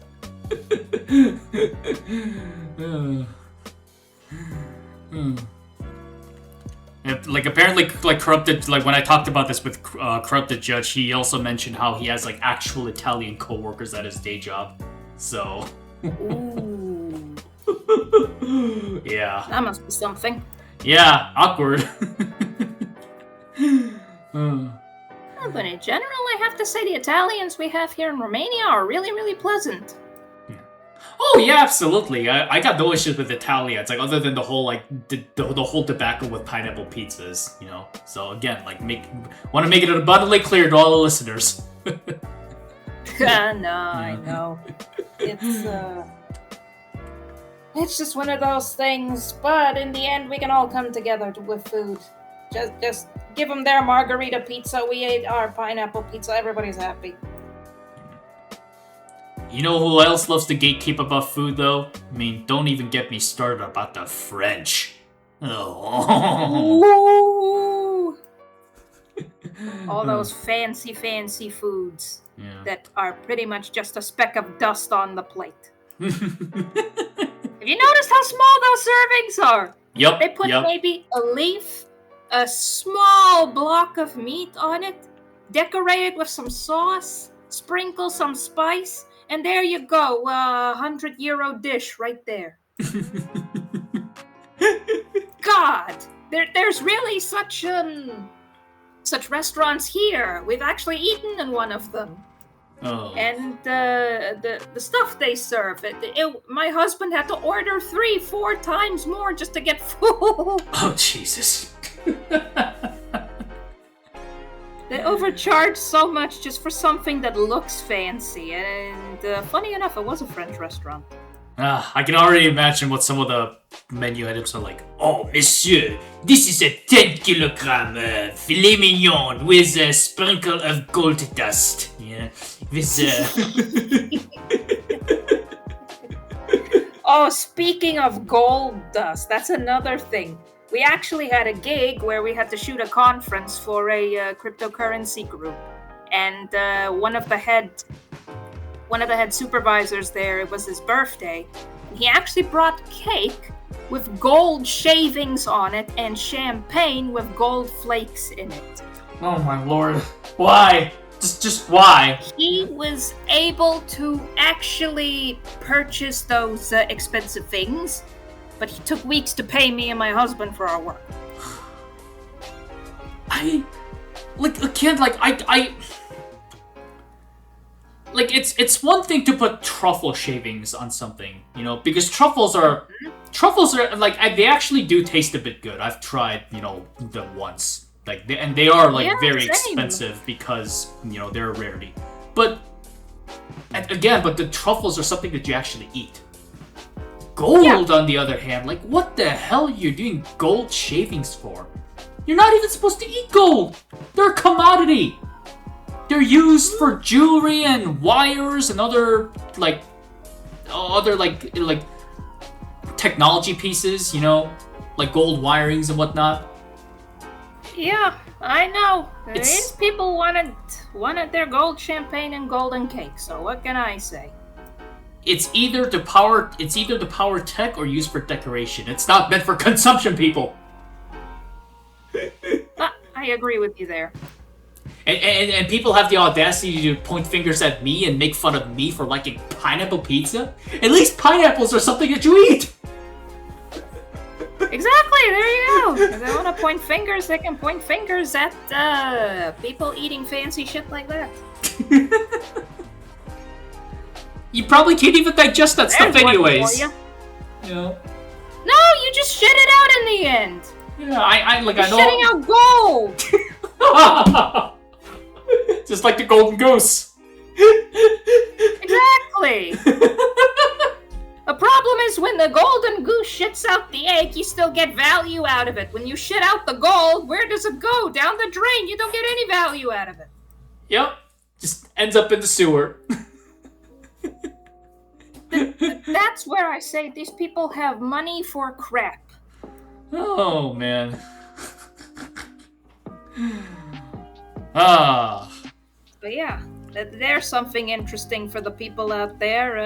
Apparently, Korrupted. When I talked about this with Korrupted Judge, he also mentioned how he has actual Italian coworkers at his day job. So. Ooh. Yeah. That must be something. Yeah, awkward. But in general, I have to say the Italians we have here in Romania are really, really pleasant. Oh yeah, absolutely. I got no issues with Italians. Other than the whole the whole debacle with pineapple pizzas, So again, want to make it abundantly clear to all the listeners. No, I know. It's just one of those things. But in the end, we can all come together with food. Just give them their margarita pizza. We ate our pineapple pizza. Everybody's happy. You know who else loves to gatekeep about food, though? I mean, don't even get me started about the French. Oh. Ooh. All those fancy foods that are pretty much just a speck of dust on the plate. Have you noticed how small those servings are? Yep. They put maybe a leaf, a small block of meat on it, decorate it with some sauce, sprinkle some spice, and there you go, a €100 dish right there. God, there's really such restaurants here. We've actually eaten in one of them. Oh. And the stuff they serve, my husband had to order 3-4 times more just to get full. Oh, Jesus. They overcharge so much just for something that looks fancy. And funny enough, it was a French restaurant. I can already imagine what some of the menu items are like. Oh, monsieur, this is a 10-kilogram filet mignon with a sprinkle of gold dust. Yeah, with Oh, speaking of gold dust, that's another thing. We actually had a gig where we had to shoot a conference for a cryptocurrency group, and one of the head supervisors there, it was his birthday, and he actually brought cake with gold shavings on it and champagne with gold flakes in it. Oh my lord. Why? Just why? He was able to actually purchase those expensive things, but he took weeks to pay me and my husband for our work. It's one thing to put truffle shavings on something, you know, because truffles are like, they actually do taste a bit good. I've tried, you know, them once. Like, they are very expensive because, you know, they're a rarity. But the truffles are something that you actually eat. Gold, on the other hand, like, what the hell are you doing gold shavings for? You're not even supposed to eat gold. They're a commodity. They're used for jewelry and wires and other technology pieces, you know, like gold wirings and whatnot. Yeah, I know. These people wanted their gold champagne and golden cake. So what can I say? It's either to power tech or used for decoration. It's not meant for consumption, people. I agree with you there. And people have the audacity to point fingers at me and make fun of me for liking pineapple pizza. At least pineapples are something that you eat. Exactly, there you go. If they want to point fingers, they can point fingers at people eating fancy shit like that. You probably can't even digest that stuff anyways. You. You know? No, you just shit it out in the end. Yeah, I know. Shitting out gold. Just like the golden goose. Exactly. The problem is when the golden goose shits out the egg, you still get value out of it. When you shit out the gold, where does it go? Down the drain. You don't get any value out of it. Yep. Just ends up in the sewer. That's where I say these people have money for crap. Oh, man. But yeah, there's something interesting for the people out there.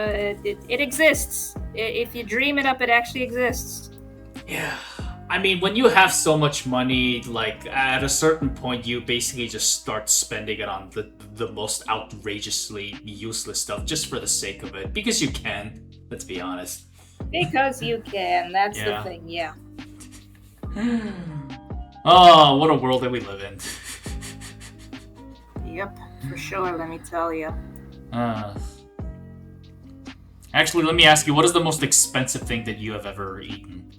It exists. If you dream it up, it actually exists. Yeah. I mean, when you have so much money, like, at a certain point, you basically just start spending it on the most outrageously useless stuff just for the sake of it. Because you can. Let's be honest. Because you can. That's the thing, yeah. Oh, what a world that we live in. Yep, for sure, let me tell you. Actually, let me ask you, what is the most expensive thing that you have ever eaten?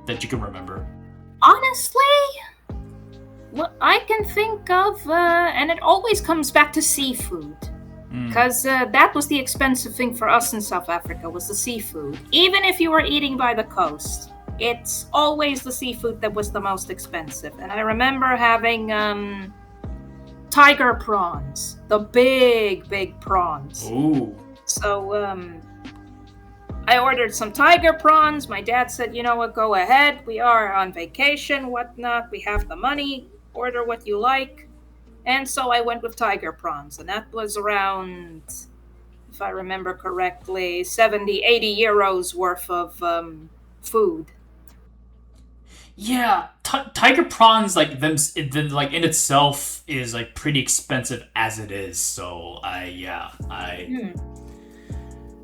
That you can remember? Honestly, what I can think of, and it always comes back to seafood. Because that was the expensive thing for us in South Africa, was the seafood. Even if you were eating by the coast, it's always the seafood that was the most expensive. And I remember having tiger prawns, the big prawns. Ooh. So, I ordered some tiger prawns. My dad said, you know what, go ahead. We are on vacation, whatnot. We have the money. Order what you like. And so I went with tiger prawns. And that was around, if I remember correctly, 70, 80 euros worth of food. Yeah, tiger prawns like like in itself is like pretty expensive as it is. So I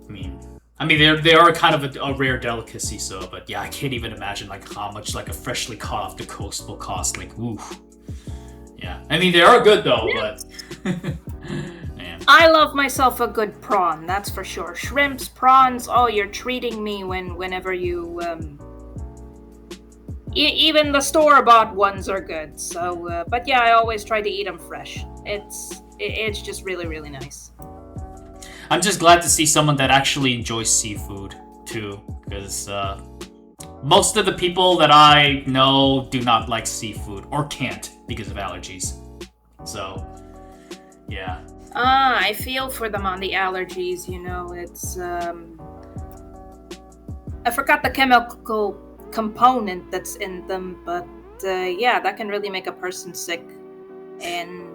mean they are kind of a rare delicacy. So, but yeah, I can't even imagine like how much like a freshly caught off the coast will cost. Like, oof. Yeah, I mean they are good though, but. Man. I love myself a good prawn, that's for sure. Shrimps, prawns. Oh, you're treating me whenever you. Even the store-bought ones are good. So, but yeah, I always try to eat them fresh. It's just really, really nice. I'm just glad to see someone that actually enjoys seafood too, because most of the people that I know do not like seafood or can't because of allergies. So, yeah. I feel for them on the allergies. You know, it's I forgot the chemical component that's in them, but yeah, that can really make a person sick. And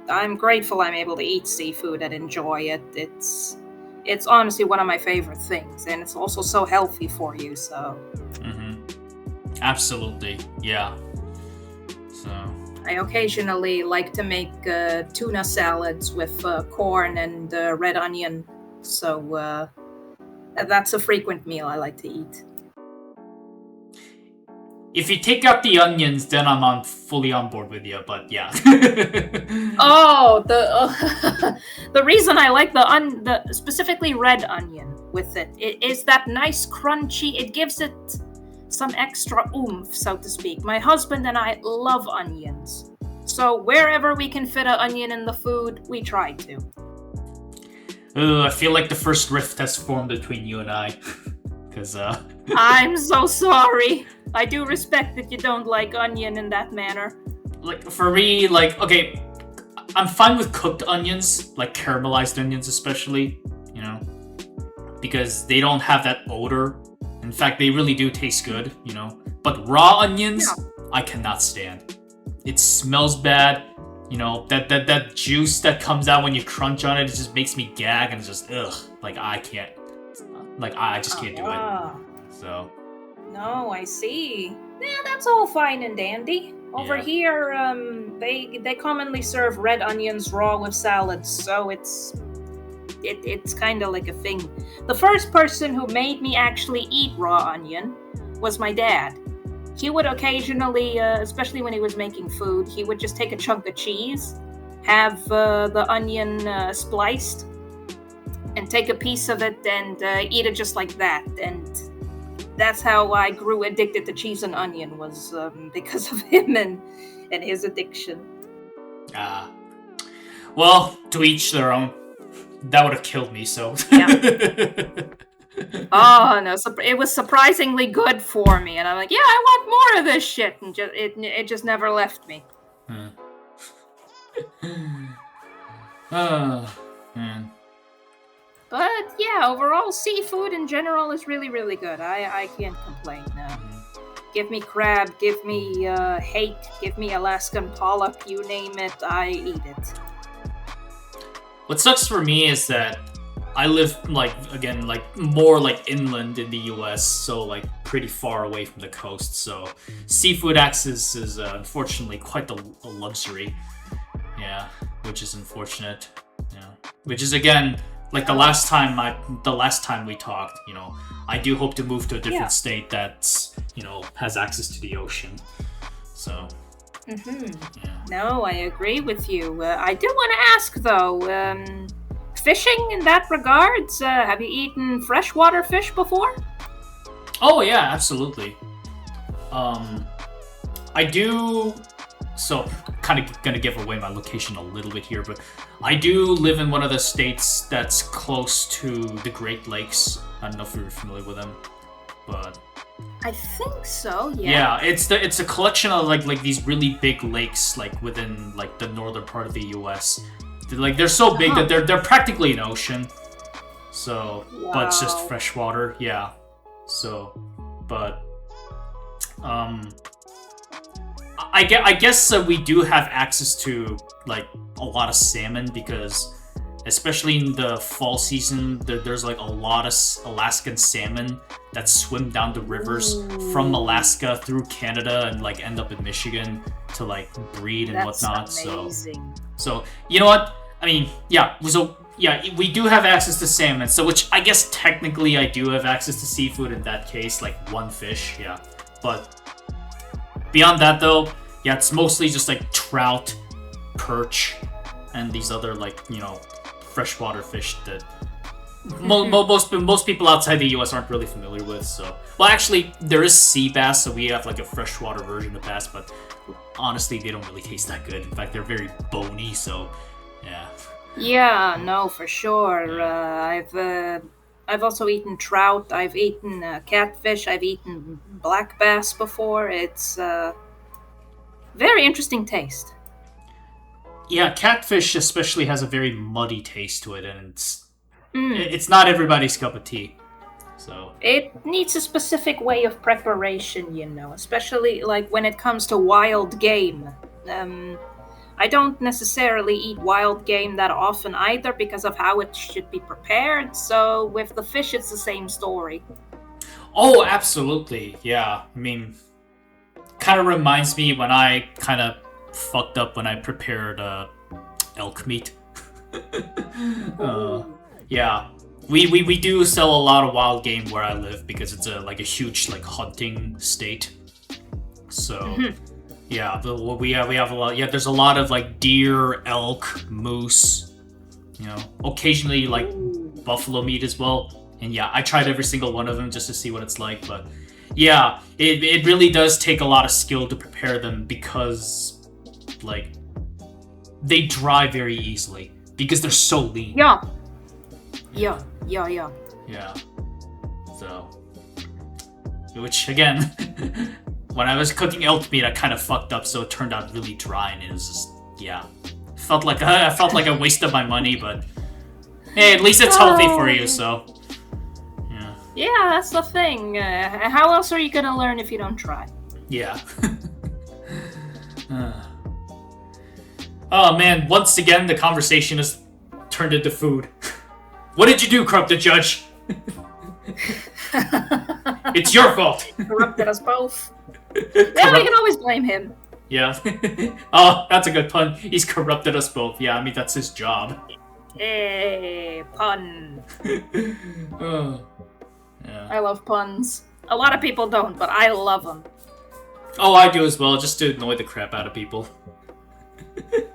I'm grateful I'm able to eat seafood and enjoy it. It's honestly one of my favorite things, and it's also so healthy for you. So absolutely, yeah. So I occasionally like to make tuna salads with corn and red onion. So that's a frequent meal I like to eat. If you take out the onions, then I'm fully on board with you. But yeah. Oh, the reason I like the specifically red onion with it is that nice crunchy. It gives it some extra oomph, so to speak. My husband and I love onions, so wherever we can fit an onion in the food, we try to. I feel like the first rift has formed between you and I, because I'm so sorry. I do respect that you don't like onion in that manner. Like, for me, like, okay, I'm fine with cooked onions, like caramelized onions especially, you know, because they don't have that odor. In fact, they really do taste good, you know. But raw onions, I cannot stand. It smells bad, you know, that juice that comes out when you crunch on it, it just makes me gag and it's just, ugh, like, I can't, like, I just can't do it, so... No, I see. Yeah, that's all fine and dandy. Over here, they commonly serve red onions raw with salads, so it's kind of like a thing. The first person who made me actually eat raw onion was my dad. He would occasionally, especially when he was making food, he would just take a chunk of cheese, have the onion spliced, and take a piece of it and eat it just like that. And that's how I grew addicted to cheese and onion, was because of him and his addiction. Well, to each their own. That would have killed me, so... Yeah. Oh, no, it was surprisingly good for me, and I'm like, yeah, I want more of this shit, and it just never left me. Man. But yeah, overall, seafood in general is really, really good. I can't complain. Give me crab, give me hake, give me Alaskan pollock, you name it, I eat it. What sucks for me is that I live, like, again, like, more, like, inland in the US, so, like, pretty far away from the coast, so seafood access is unfortunately quite a luxury. Yeah, which is unfortunate. Yeah. Which is, again... Like the last time we talked, you know, I do hope to move to a different state that's, you know, has access to the ocean. So. No, I agree with you. I do want to ask though, fishing in that regards, have you eaten freshwater fish before? Oh yeah, absolutely. I do. So, kind of gonna give away my location a little bit here, but I do live in one of the states that's close to the Great Lakes. I don't know if you're familiar with them, but I think so. Yeah. Yeah, it's a collection of like these really big lakes, like within like the northern part of the U.S. They're so big that they're practically an ocean. So, Wow. but it's just freshwater, yeah. So, but I guess we do have access to like a lot of salmon because, especially in the fall season, there's like a lot of Alaskan salmon that swim down the rivers from Alaska through Canada and like end up in Michigan to like breed and That's whatnot. amazing. So you know what? I mean, yeah. So yeah, we do have access to salmon. So which I guess technically I do have access to seafood in that case, like one fish, yeah. But beyond that though, yeah, it's mostly just like trout, perch, and these other like, you know, freshwater fish that most people outside the US aren't really familiar with. So, well, actually, there is sea bass, so we have like a freshwater version of bass, but honestly, they don't really taste that good. In fact, they're very bony. So, yeah. Yeah, no, for sure. I've also eaten trout. I've eaten catfish. I've eaten black bass before. It's very interesting taste. Yeah, catfish especially has a very muddy taste to it, and it's not everybody's cup of tea. So it needs a specific way of preparation, you know, especially like when it comes to wild game. I don't necessarily eat wild game that often either because of how it should be prepared. So with the fish, it's the same story. Oh, absolutely. Yeah. I mean, kind of reminds me when I kind of fucked up when I prepared elk meat. Yeah. We do sell a lot of wild game where I live because it's a huge like hunting state. So yeah, we have a lot. Yeah, there's a lot of like deer, elk, moose. You know, occasionally like buffalo meat as well. And yeah, I tried every single one of them just to see what it's like. But yeah, it really does take a lot of skill to prepare them because like they dry very easily because they're so lean. Yeah. Yeah. So, which again, when I was cooking elk meat, I kind of fucked up, so it turned out really dry, and it was just I felt like I wasted my money, but hey, at least it's healthy for you. So, yeah. Yeah, that's the thing. How else are you gonna learn if you don't try? Yeah. Oh man, once again the conversation has turned into food. What did you do, Korrupted Judge? It's your fault. Corrupted us both. Yeah, we can always blame him. Yeah. Oh, that's a good pun. He's corrupted us both. Yeah, I mean, that's his job. Hey, pun. Oh. Yeah. I love puns. A lot of people don't, but I love them. Oh, I do as well, just to annoy the crap out of people.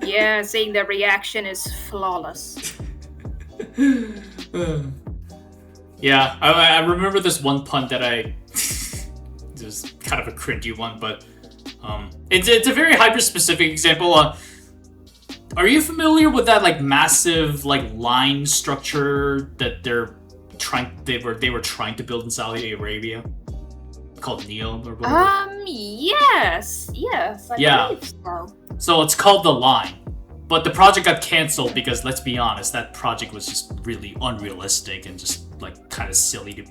Yeah, seeing their reaction is flawless. Yeah, I remember this one pun that I... just kind of a cringy one, but... It's a very hyper-specific example. Are you familiar with that like massive like line structure that they were trying to build in Saudi Arabia? Called Neil or whatever? Yes, I believe so. So it's called The Line. But the project got cancelled because, let's be honest, that project was just really unrealistic and just like kind of silly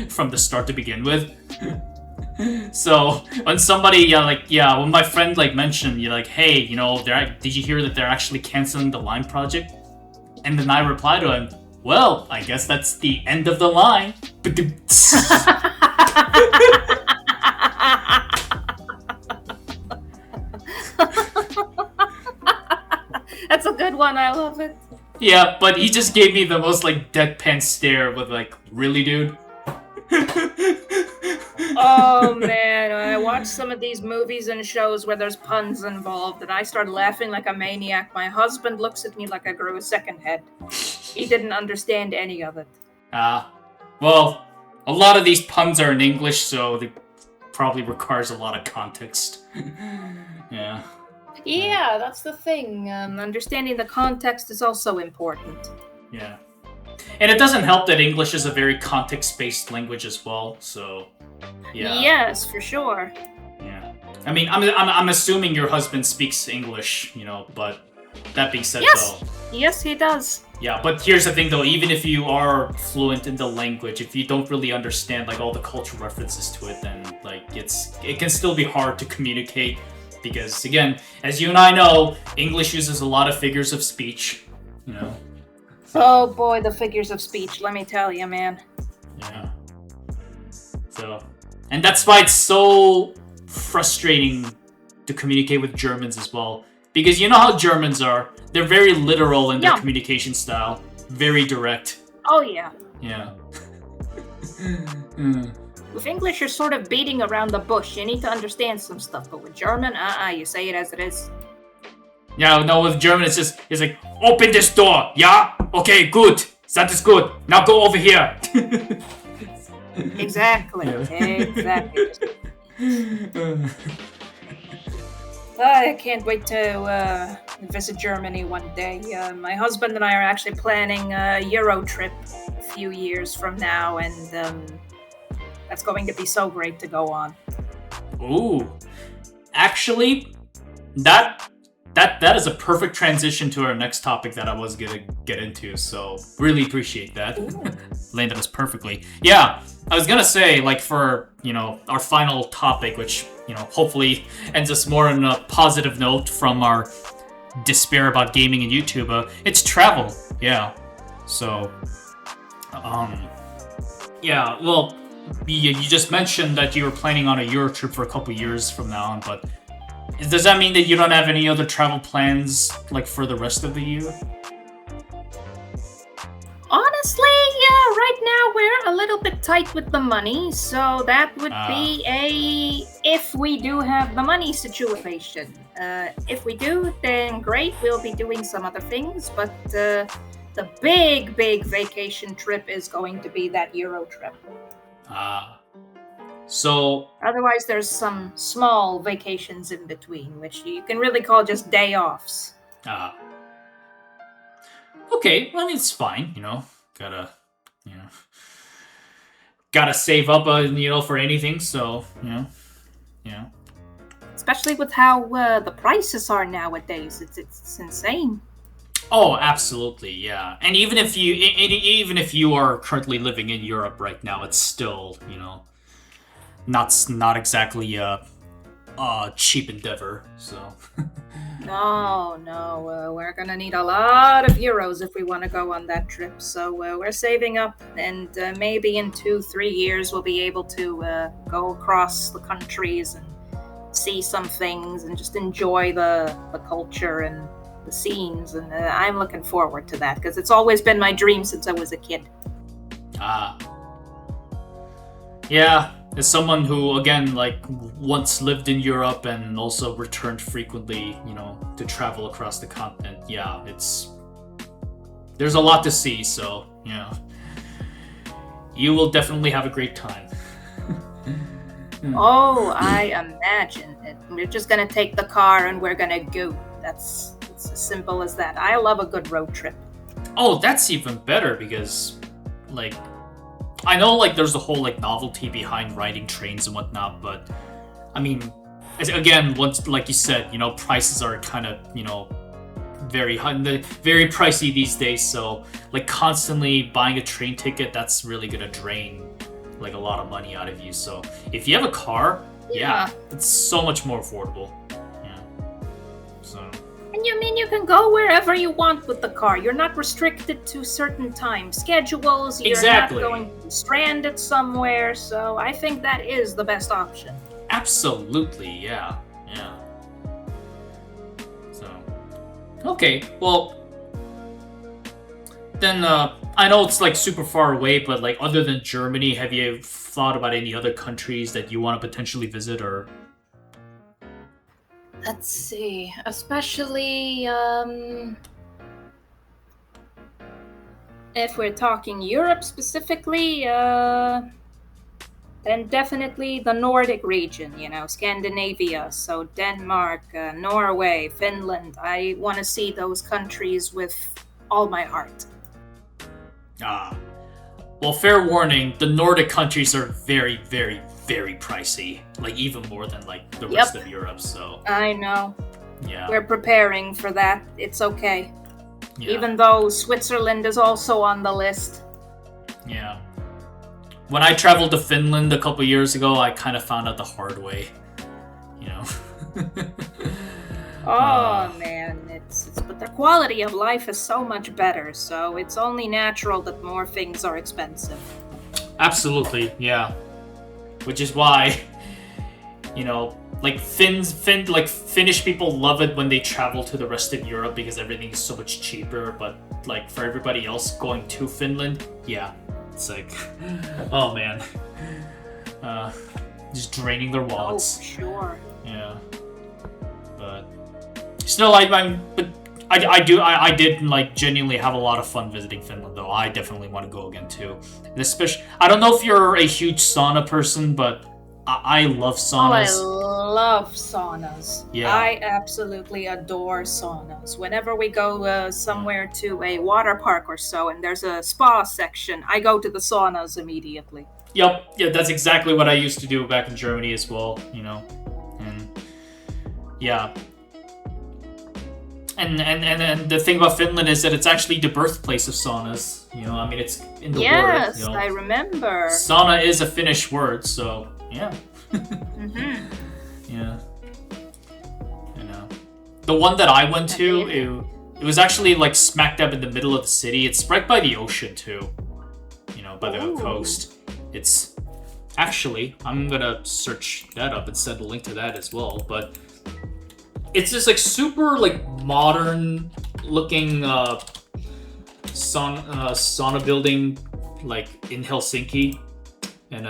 from the start to begin with. So when somebody when my friend like mentioned, you're like, hey, you know, did you hear that they're actually canceling the Line project? And then I reply to him, well, I guess that's the end of the line. That's a good one. I love it. Yeah, but he just gave me the most like deadpan stare with like, really, dude? Oh man, I watch some of these movies and shows where there's puns involved, and I start laughing like a maniac. My husband looks at me like I grew a second head. He didn't understand any of it. Well, a lot of these puns are in English, so they probably requires a lot of context. Yeah. Yeah, that's the thing. Understanding the context is also important. Yeah. And it doesn't help that English is a very context-based language as well, so yeah. Yes, for sure. Yeah. I mean, I'm assuming your husband speaks English, you know, but that being said, Yes. though. Yes, he does. Yeah, but here's the thing though, even if you are fluent in the language, if you don't really understand like all the cultural references to it, then like it can still be hard to communicate because again, as you and I know, English uses a lot of figures of speech, you know. Oh boy, the figures of speech, let me tell you, man. Yeah. So, and that's why it's so frustrating to communicate with Germans as well. Because you know how Germans are. They're very literal in their communication style. Very direct. Oh, yeah. Yeah. With English, you're sort of beating around the bush. You need to understand some stuff. But with German, you say it as it is. Yeah, no, with German, it's like, open this door, yeah? Okay, good. That is good. Now go over here. Exactly. Exactly. I can't wait to visit Germany one day. My husband and I are actually planning a Euro trip a few years from now, and that's going to be so great to go on. Ooh. Actually, that is a perfect transition to our next topic that I was gonna get into, so really appreciate that. Landed us perfectly. Yeah, I was gonna say, like, for, you know, our final topic, which, you know, hopefully ends us more on a positive note from our despair about gaming and YouTube, it's travel. Yeah. So, yeah, well, you just mentioned that you were planning on a Euro trip for a couple years from now on, but does that mean that you don't have any other travel plans, like, for the rest of the year? Honestly, yeah, right now we're a little bit tight with the money, so that would be a if we do have the money situation. If we do, then great, we'll be doing some other things, but the big vacation trip is going to be that Euro trip. So... Otherwise, there's some small vacations in between, which you can really call just day-offs. Okay, well, I mean, it's fine, you know. Gotta save up, you know, for anything, so, you know. Yeah. Especially with how the prices are nowadays. It's insane. Oh, absolutely, yeah. And even if you are currently living in Europe right now, it's still, you know, not exactly a cheap endeavor, so. No, we're gonna need a lot of euros if we want to go on that trip. So we're saving up, and maybe in 2-3 years we'll be able to go across the countries and see some things and just enjoy the culture and the scenes. And I'm looking forward to that because it's always been my dream since I was a kid. Yeah. As someone who, again, like, once lived in Europe and also returned frequently, you know, to travel across the continent, yeah, there's a lot to see, so, yeah. You will definitely have a great time. Oh, I imagine it. We're just gonna take the car and we're gonna go. It's as simple as that. I love a good road trip. Oh, that's even better because, like, I know, like, there's the whole, like, novelty behind riding trains and whatnot, but, I mean, again, once, like you said, you know, prices are kind of, you know, very pricey these days, so, like, constantly buying a train ticket, that's really gonna drain, like, a lot of money out of you, so if you have a car, yeah it's so much more affordable. Yeah. So... And you mean you can go wherever you want with the car. You're not restricted to certain time schedules. You're exactly. not going to be stranded somewhere. So I think that is the best option. Absolutely, yeah. So, okay, well, then I know it's like super far away, but like other than Germany, have you thought about any other countries that you want to potentially visit or... Let's see, especially if we're talking Europe specifically, then definitely the Nordic region, you know, Scandinavia, so Denmark, Norway, Finland. I want to see those countries with all my heart. Well, fair warning, the Nordic countries are very, very, very pricey, like even more than like the rest of Europe, so... I know. Yeah. We're preparing for that. It's okay. Yeah. Even though Switzerland is also on the list. Yeah. When I traveled to Finland a couple years ago, I kind of found out the hard way. You know. Man, but the quality of life is so much better, so it's only natural that more things are expensive. Absolutely, yeah. Which is why, you know, like Finnish people love it when they travel to the rest of Europe because everything is so much cheaper. But like for everybody else going to Finland, yeah, it's like, oh man, just draining their wallets. Oh, sure. Yeah, but still, I did like genuinely have a lot of fun visiting Finland, though. I definitely want to go again too. And especially, I don't know if you're a huge sauna person, but I love saunas. Oh, I love saunas. Yeah. I absolutely adore saunas. Whenever we go somewhere to a water park or so, and there's a spa section, I go to the saunas immediately. Yep, yeah, that's exactly what I used to do back in Germany as well, you know. And yeah. And the thing about Finland is that it's actually the birthplace of saunas. You know, I mean, it's in the word. Yes, You know. I remember. Sauna is a Finnish word, so yeah. Mm-hmm. Yeah. You know, the one that I went to, it was actually like smack dab in the middle of the city. It's right by the ocean too. You know, by the coast. It's actually, I'm gonna search that up and send a link to that as well. But it's this like super like modern looking sauna building like in Helsinki, and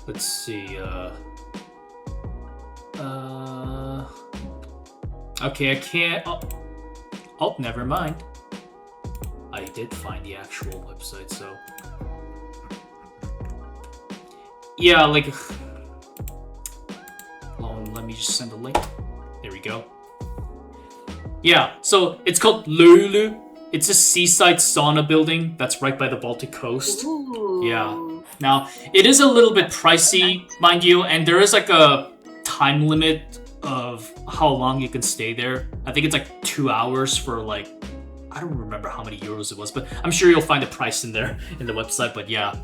let's see, okay, I can't. Oh, never mind. I did find the actual website, so yeah, like. Let me just send a link. There we go. Yeah, so it's called Lulu. It's a seaside sauna building that's right by the Baltic coast. Ooh. Yeah. Now, it is a little bit pricey, mind you, and there is like a time limit of how long you can stay there. I think it's like 2 hours for like, I don't remember how many euros it was, but I'm sure you'll find the price in there in the website, but yeah.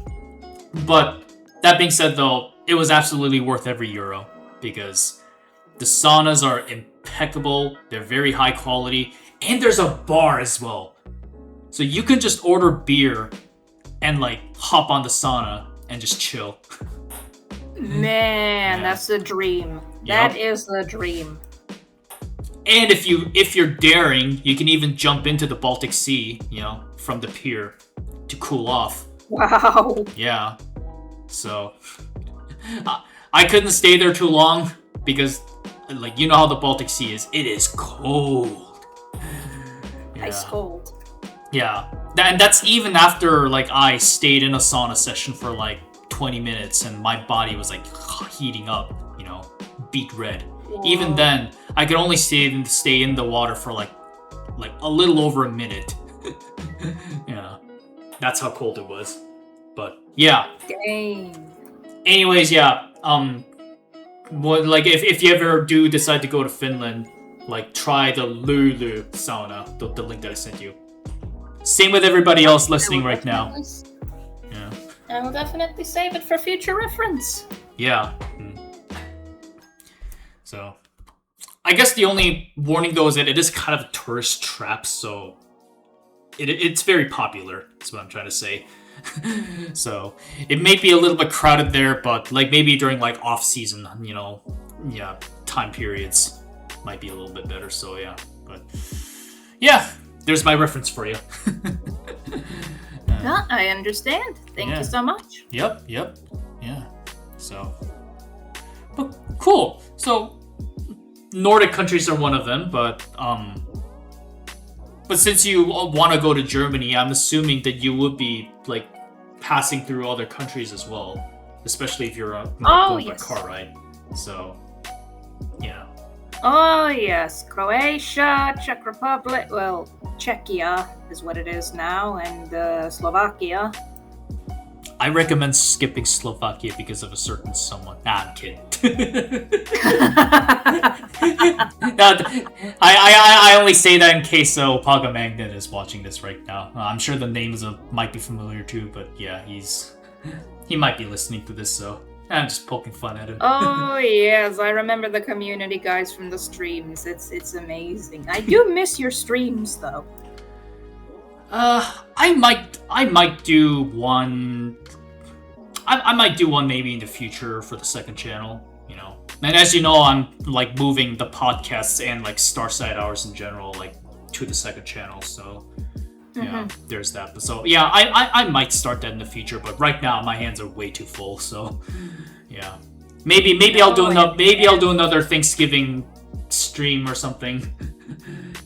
But that being said though, it was absolutely worth every euro because the saunas are impeccable, they're very high quality, and there's a bar as well. So you can just order beer and like hop on the sauna and just chill. Man, Yeah. that's the dream. Yep. That is the dream. And if you're daring, you can even jump into the Baltic Sea, you know, from the pier to cool off. Wow. Yeah. So I couldn't stay there too long because like you know how the Baltic Sea is. It is cold. Yeah. Ice cold. Yeah. And that's even after like I stayed in a sauna session for like 20 minutes and my body was like heating up, you know, beet red. Whoa. Even then, I could only stay in the water for like a little over a minute. Yeah. That's how cold it was. But yeah. Dang. Anyways, yeah. What like if you ever do decide to go to Finland, like try the Lulu sauna, the link that I sent you. Same with everybody else listening right now. Yeah. I will definitely save it for future reference. Yeah. So, I guess the only warning though is that it is kind of a tourist trap, so it's very popular. That's what I'm trying to say. So it may be a little bit crowded there, but like maybe during like off season, you know, yeah, time periods might be a little bit better. So yeah, but yeah, there's my reference for you. Yeah, I understand. Thank you so much. Yep, yeah. So, but cool. So Nordic countries are one of them, but since you want to go to Germany, I'm assuming that you would be like passing through other countries as well, especially if you're going by car ride. So, yeah. Oh yes, Croatia, Czech Republic. Well, Czechia is what it is now, and Slovakia. I recommend skipping Slovakia because of a certain someone. Nah, I'm kidding. No, I only say that in case Paga Magnet is watching this right now. I'm sure the names might be familiar too, but yeah, he might be listening to this, so I'm just poking fun at him. Oh yes, I remember the community guys from the streams. It's amazing. I do miss your streams though. I might do one. I might do one maybe in the future for the second channel, you know. And as you know, I'm like moving the podcasts and like Starside Hours in general like to the second channel, so yeah, there's that. But so yeah, I might start that in the future, but right now my hands are way too full, so yeah. Maybe I'll do another Thanksgiving stream or something,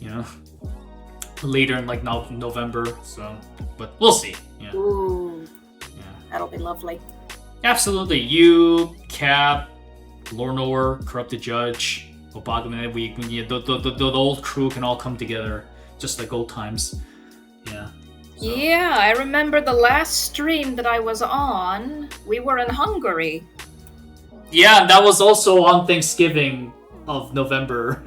you know, later in like November. So, but we'll see. Yeah. Ooh. That'll be lovely. Absolutely. You, Cap, Lornor, Corrupted Judge, Obagaman, the old crew can all come together, just like old times. Yeah. So. Yeah, I remember the last stream that I was on, we were in Hungary. Yeah, and that was also on Thanksgiving of November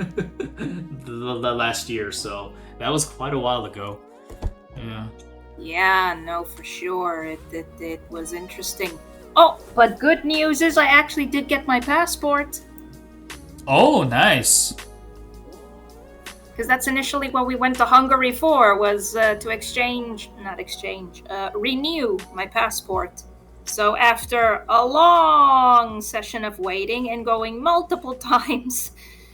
the last year, so that was quite a while ago. Yeah. Yeah, no, for sure. It was interesting. Oh, but good news is I actually did get my passport. Oh, nice. Because that's initially what we went to Hungary for, was to renew my passport. So after a long session of waiting and going multiple times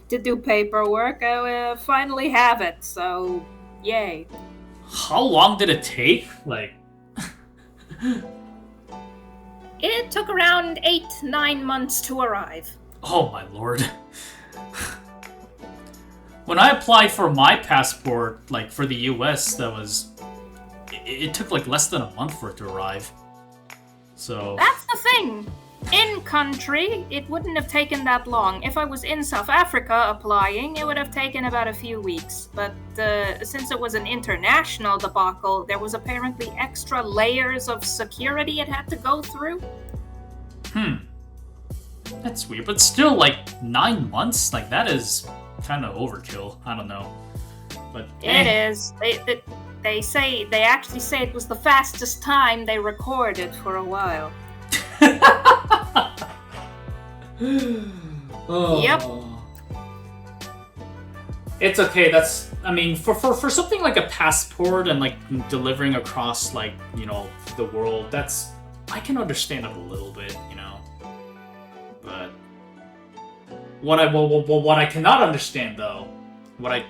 to do paperwork, I finally have it. So, yay. How long did it take? Like, it took around 8-9 months to arrive. Oh my lord. When I applied for my passport, like for the US, it took like less than a month for it to arrive. So that's the thing. In country, it wouldn't have taken that long. If I was in South Africa applying, it would have taken about a few weeks. But since it was an international debacle, there was apparently extra layers of security it had to go through. That's weird. But still, like, 9 months? Like, that is kind of overkill. I don't know. But it is. They actually say it was the fastest time they recorded for a while. Oh. Yep. It's okay. For something like a passport and like delivering across like, you know, the world, I can understand it a little bit, you know. But what I cannot understand though, what I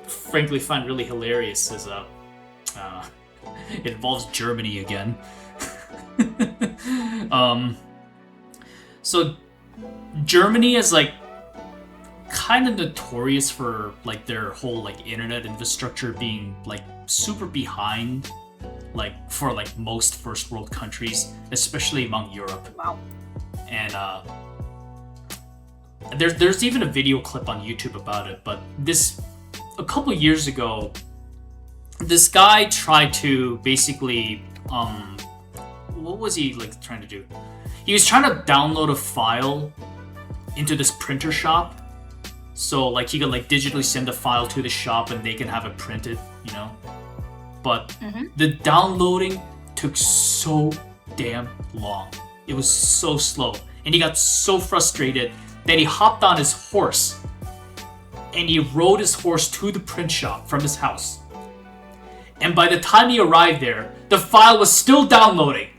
frankly find really hilarious is it involves Germany again. So Germany is like kind of notorious for like their whole like internet infrastructure being like super behind like for like most first world countries, especially among Europe. Wow. And there's even a video clip on YouTube about it, but a couple years ago, this guy tried to basically what was he like trying to do? He was trying to download a file into this printer shop, so like he could like digitally send a file to the shop and they can have it printed, you know. But the downloading took so damn long. It was so slow, and he got so frustrated that he hopped on his horse and he rode his horse to the print shop from his house. And by the time he arrived there, the file was still downloading.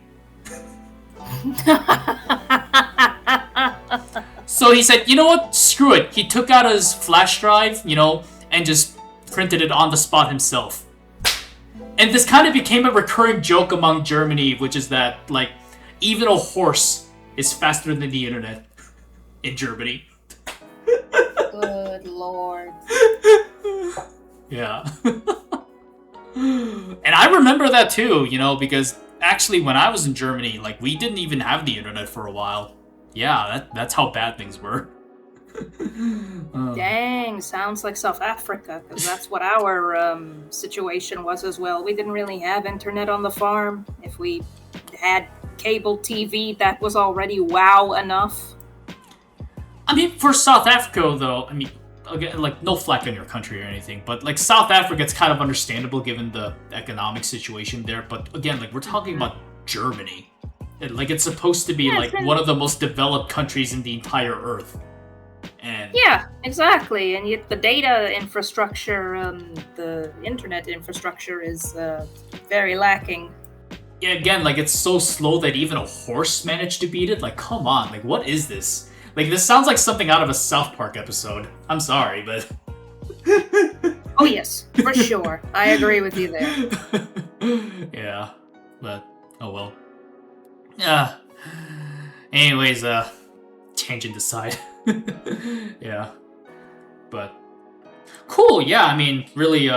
So he said, you know what, screw it. He took out his flash drive, you know, and just printed it on the spot himself. And this kind of became a recurring joke among Germany, which is that, like, even a horse is faster than the internet in Germany. Good lord. Yeah. And I remember that too, you know, because actually when I was in Germany, like, we didn't even have the internet for a while. Yeah, that's how bad things were. Dang, sounds like South Africa, because that's what our situation was as well. We didn't really have internet on the farm. If we had cable TV, that was already wow enough. I mean, for South Africa, though, I mean, again, like, no flack on your country or anything, but, like, South Africa, it's kind of understandable given the economic situation there, but, again, like, we're talking about Germany. Like, it's supposed to be, like, one of the most developed countries in the entire Earth. And yeah, exactly. And yet the data infrastructure, the internet infrastructure is very lacking. yeah, again, like, it's so slow that even a horse managed to beat it. Like, come on, like, what is this? Like, this sounds like something out of a South Park episode. I'm sorry, but... Oh, yes, for sure. I agree with you there. Yeah, but, oh well. Yeah. Anyways, tangent aside. Yeah. But, cool, yeah, I mean, really,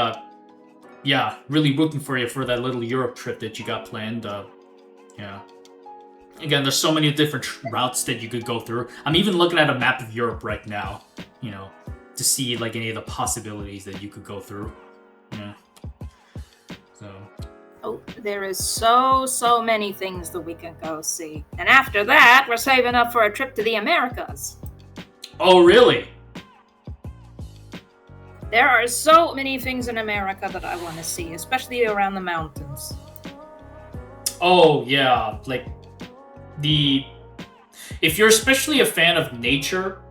yeah, really rooting for you for that little Europe trip that you got planned. Yeah. Again, there's so many different routes that you could go through. I'm even looking at a map of Europe right now, you know, to see, like, any of the possibilities that you could go through. Yeah. So. Oh, there is so many things that we can go see. And after that, we're saving up for a trip to the Americas. Oh, really? There are so many things in America that I want to see, especially around the mountains. Oh, yeah, like, if you're especially a fan of nature,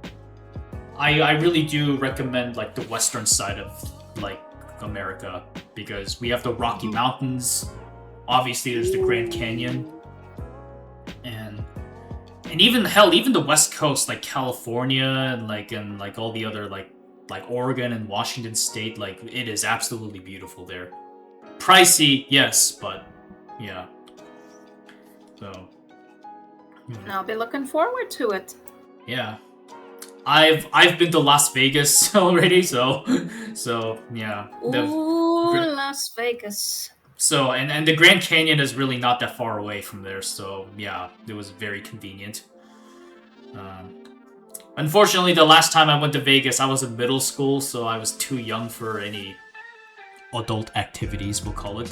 I really do recommend, like, the western side of, like, America, because we have the Rocky Mountains, obviously there's the Grand Canyon, and even, hell, even the West Coast, like California, and all the other, like Oregon and Washington State, like, it is absolutely beautiful there. Pricey, yes, but, yeah. So... I'll be looking forward to it. Yeah. I've been to Las Vegas already, so yeah. Ooh, Las Vegas. So and the Grand Canyon is really not that far away from there, so yeah, it was very convenient. Unfortunately, the last time I went to Vegas, I was in middle school, so I was too young for any adult activities, we'll call it.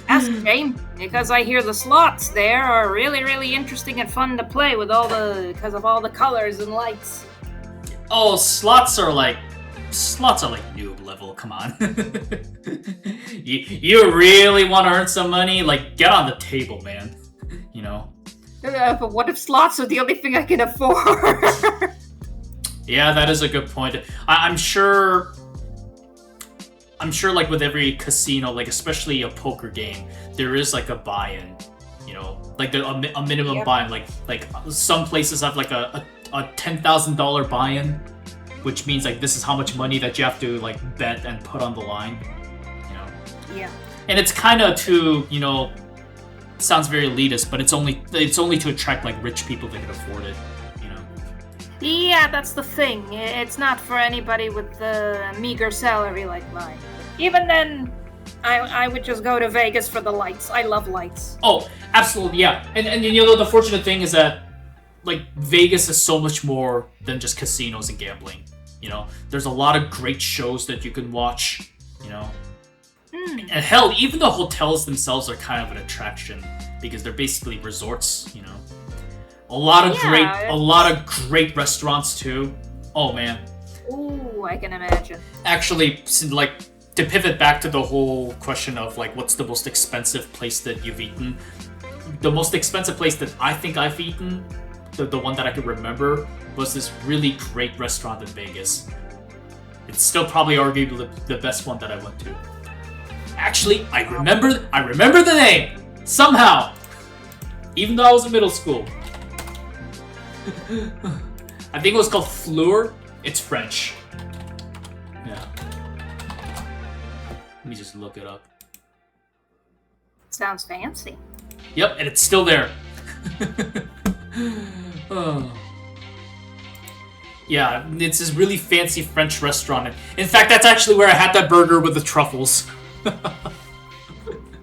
That's a shame, because I hear the slots there are really interesting and fun to play with because of all the colors and lights. Oh, slots are like noob level, come on. you really want to earn some money? Like, get on the table, man. You know? But what if slots are the only thing I can afford? Yeah, that is a good point. I'm sure, like, with every casino, like, especially a poker game, there is, like, a buy-in, you know? Like, a minimum buy-in. Like, some places have, like, a $10,000 buy-in, which means, like, this is how much money that you have to, like, bet and put on the line, you know? Yeah. And it's kind of to, you know, sounds very elitist, but it's only to attract, like, rich people that can afford it, you know? Yeah, that's the thing. It's not for anybody with a meager salary like mine. Even then, I would just go to Vegas for the lights. I love lights. Oh, absolutely, yeah. And you know, the fortunate thing is that, like, Vegas is so much more than just casinos and gambling, you know? There's a lot of great shows that you can watch, you know? And hell, even the hotels themselves are kind of an attraction, because they're basically resorts, you know? A lot of great restaurants, too. Oh, man. Ooh, I can imagine. Actually, like, to pivot back to the whole question of, like, what's the most expensive place that you've eaten? The most expensive place that I think I've eaten, the one that I could remember, was this really great restaurant in Vegas. It's still probably arguably the best one that I went to. Actually, I remember the name! Somehow! Even though I was in middle school. I think it was called Fleur. It's French. Yeah. Let me just look it up. Sounds fancy. Yep, and it's still there. Oh. Yeah, it's this really fancy French restaurant. In fact, that's actually where I had that burger with the truffles.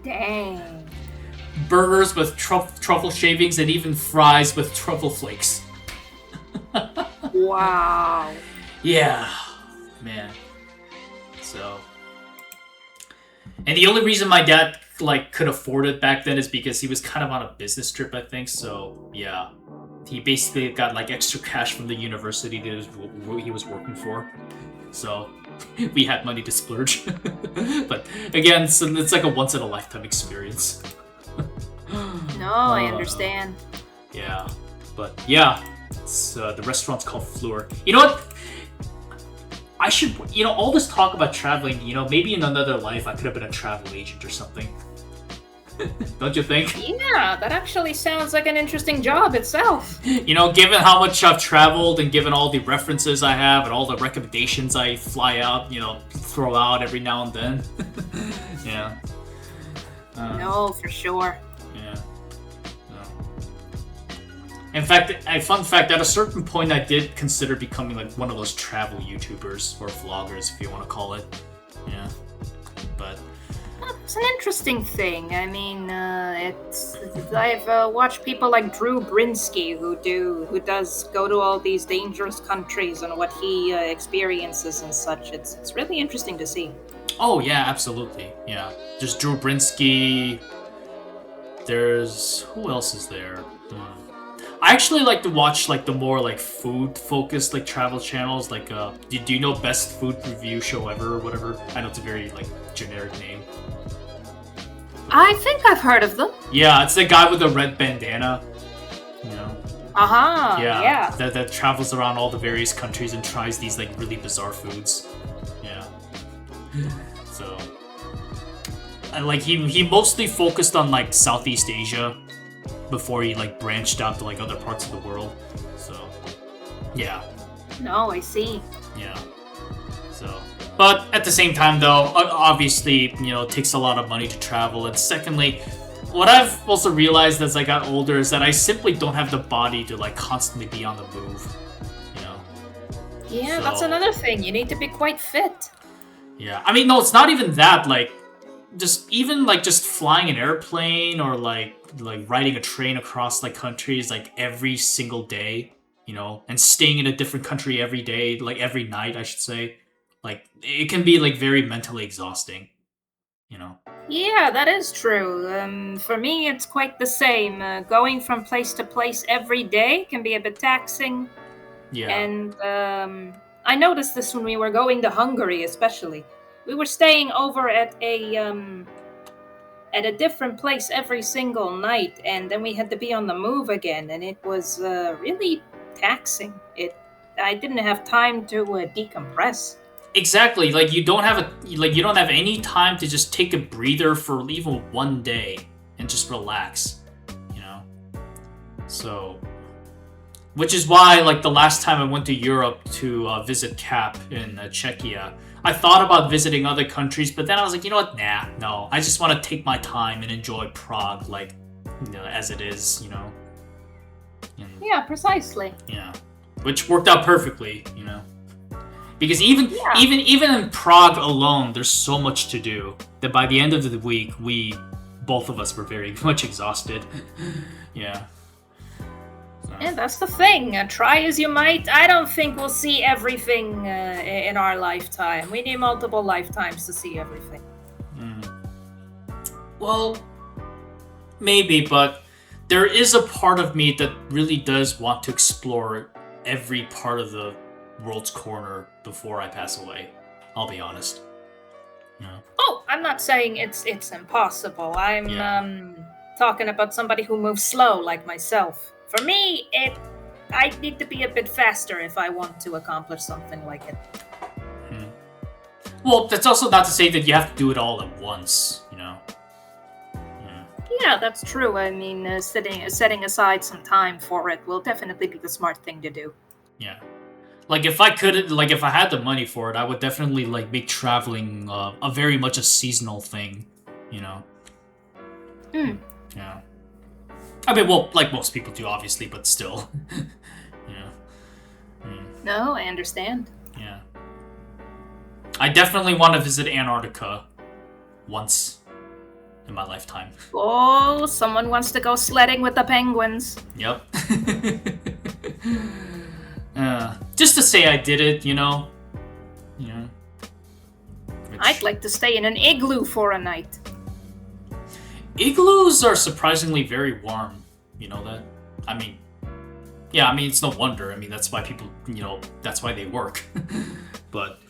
Dang. Burgers with truffle shavings and even fries with truffle flakes. Wow. Yeah, man. So, and the only reason my dad, like, could afford it back then is because he was kind of on a business trip, I think. So, yeah. he basically got like extra cash from the university that he was working for. So we had money to splurge. But again, so it's like a once in a lifetime experience. No, I understand. Yeah, but yeah, it's, the restaurant's called Fleur. You know what? I should, all this talk about traveling, maybe in another life I could have been a travel agent or something. Don't you think? Yeah, that actually sounds like an interesting job itself. Given how much I've traveled and given all the references I have and all the recommendations I fly out, throw out every now and then. Yeah. No, for sure. Yeah. In fact, a fun fact, at a certain point I did consider becoming like one of those travel YouTubers or vloggers, if you want to call it. Yeah. But it's an interesting thing. I mean, I've watched people like Drew Brinsky who does go to all these dangerous countries and what he experiences and such. It's really interesting to see. Oh yeah, absolutely. Yeah. There's Drew Brinsky. There's who else is there? I actually like to watch like the more like food focused like travel channels. Like, do you know Best Food Review Show Ever or whatever? I know it's a very like generic name. I think I've heard of them. Yeah, it's the guy with the red bandana. Yeah. That travels around all the various countries and tries these like really bizarre foods. Yeah. So, and like he mostly focused on like Southeast Asia before he like branched out to like other parts of the world. So, yeah. No, I see. Yeah. So, but at the same time though, obviously, it takes a lot of money to travel. And secondly, what I've also realized as I got older is that I simply don't have the body to like constantly be on the move. Yeah, So, that's another thing. You need to be quite fit. yeah. I mean, no, it's not even that. Like, just flying an airplane or like riding a train across like countries like every single day, and staying in a different country every day, like every night, I should say. Like, it can be like very mentally exhausting, Yeah, that is true. For me, it's quite the same. Going from place to place every day can be a bit taxing. Yeah. And I noticed this when we were going to Hungary, especially. We were staying over at a different place every single night, and then we had to be on the move again, and it was really taxing. I didn't have time to decompress. Exactly. Like, you don't have any time to just take a breather for even one day and just relax, So, which is why, like, the last time I went to Europe to visit Cap in Czechia, I thought about visiting other countries, but then I was like, you know what? Nah, no. I just want to take my time and enjoy Prague, like, as it is, Yeah, precisely. Yeah. Which worked out perfectly, Because even in Prague alone, there's so much to do that by the end of the week, both of us were very much exhausted. Yeah. So. Yeah, that's the thing. Try as you might, I don't think we'll see everything in our lifetime. We need multiple lifetimes to see everything. Well, maybe, but there is a part of me that really does want to explore every part of the world's corner before I pass away. I'll be honest. Yeah. Oh, I'm not saying it's impossible. I'm talking about somebody who moves slow like myself. For me, I need to be a bit faster if I want to accomplish something like it. Well, that's also not to say that you have to do it all at once, Yeah, that's true. I mean, setting aside some time for it will definitely be the smart thing to do. Yeah. Like, if I had the money for it, I would definitely, like, make traveling a very much a seasonal thing, Yeah. I mean, well, like most people do, obviously, but still. No, I understand. Yeah. I definitely want to visit Antarctica once in my lifetime. Oh, someone wants to go sledding with the penguins. Yep. Just to say I did it, I'd like to stay in an igloo for a night. Igloos are surprisingly very warm. You know that? I mean, Yeah, I mean, it's no wonder. I mean, that's why people, that's why they work. But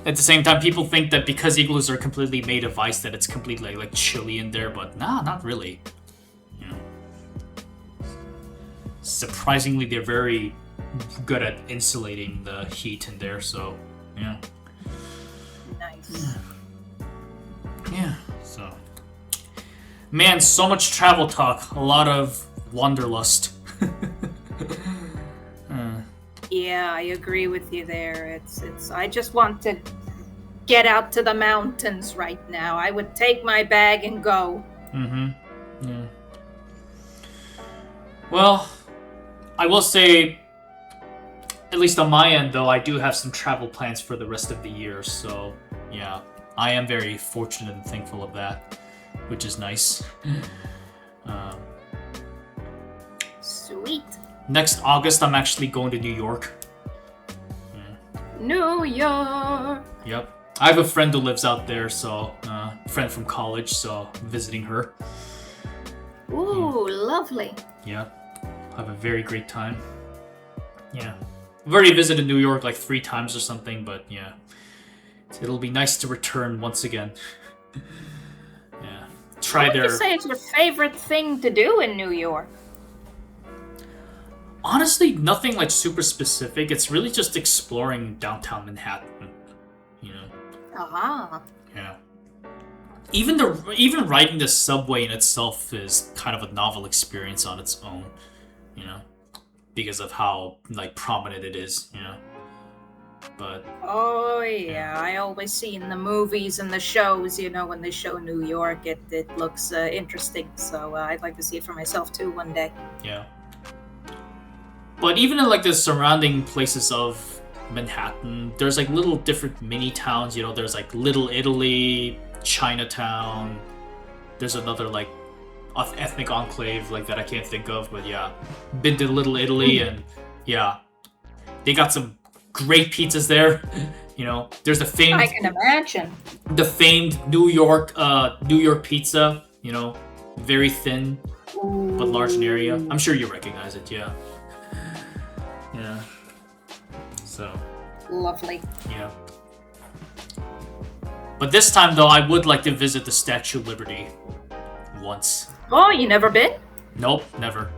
at the same time, people think that because igloos are completely made of ice, that it's completely like chilly in there. But nah, not really. You know, surprisingly, they're very good at insulating the heat in there. So yeah. Nice. Yeah. So, man, so much travel talk. A lot of wanderlust. Yeah, I agree with you there. It's. I just want to get out to the mountains right now. I would take my bag and go. Mm-hmm. Yeah. Well, I will say, at least on my end, though, I do have some travel plans for the rest of the year. So, yeah, I am very fortunate and thankful of that, which is nice. Sweet. Next August, I'm actually going to New York. New York. Yep. I have a friend who lives out there, so friend from college, so I'm visiting her. Ooh, lovely. Yeah. Have a very great time. Yeah. I've already visited New York like 3 times or something, but yeah. It'll be nice to return once again. Yeah. What would you say is your favorite thing to do in New York? Honestly, nothing like super specific. It's really just exploring downtown Manhattan. You know. Ah. Yeah. Even riding the subway in itself is kind of a novel experience on its own. You know, because of how like prominent it is. You know. But. Oh yeah, I always see in the movies and the shows. When they show New York, it looks interesting. So I'd like to see it for myself too one day. Yeah. But even in like the surrounding places of Manhattan, there's like little different mini towns. There's like Little Italy, Chinatown. There's another like ethnic enclave like that I can't think of, but yeah, been to Little Italy and yeah, they got some great pizzas there. There's the famed. I can imagine. The famed New York pizza. Very thin but large in area. I'm sure you recognize it. Yeah. Yeah. So. Lovely. Yeah. But this time, though, I would like to visit the Statue of Liberty once. Oh, you never been? Nope, never.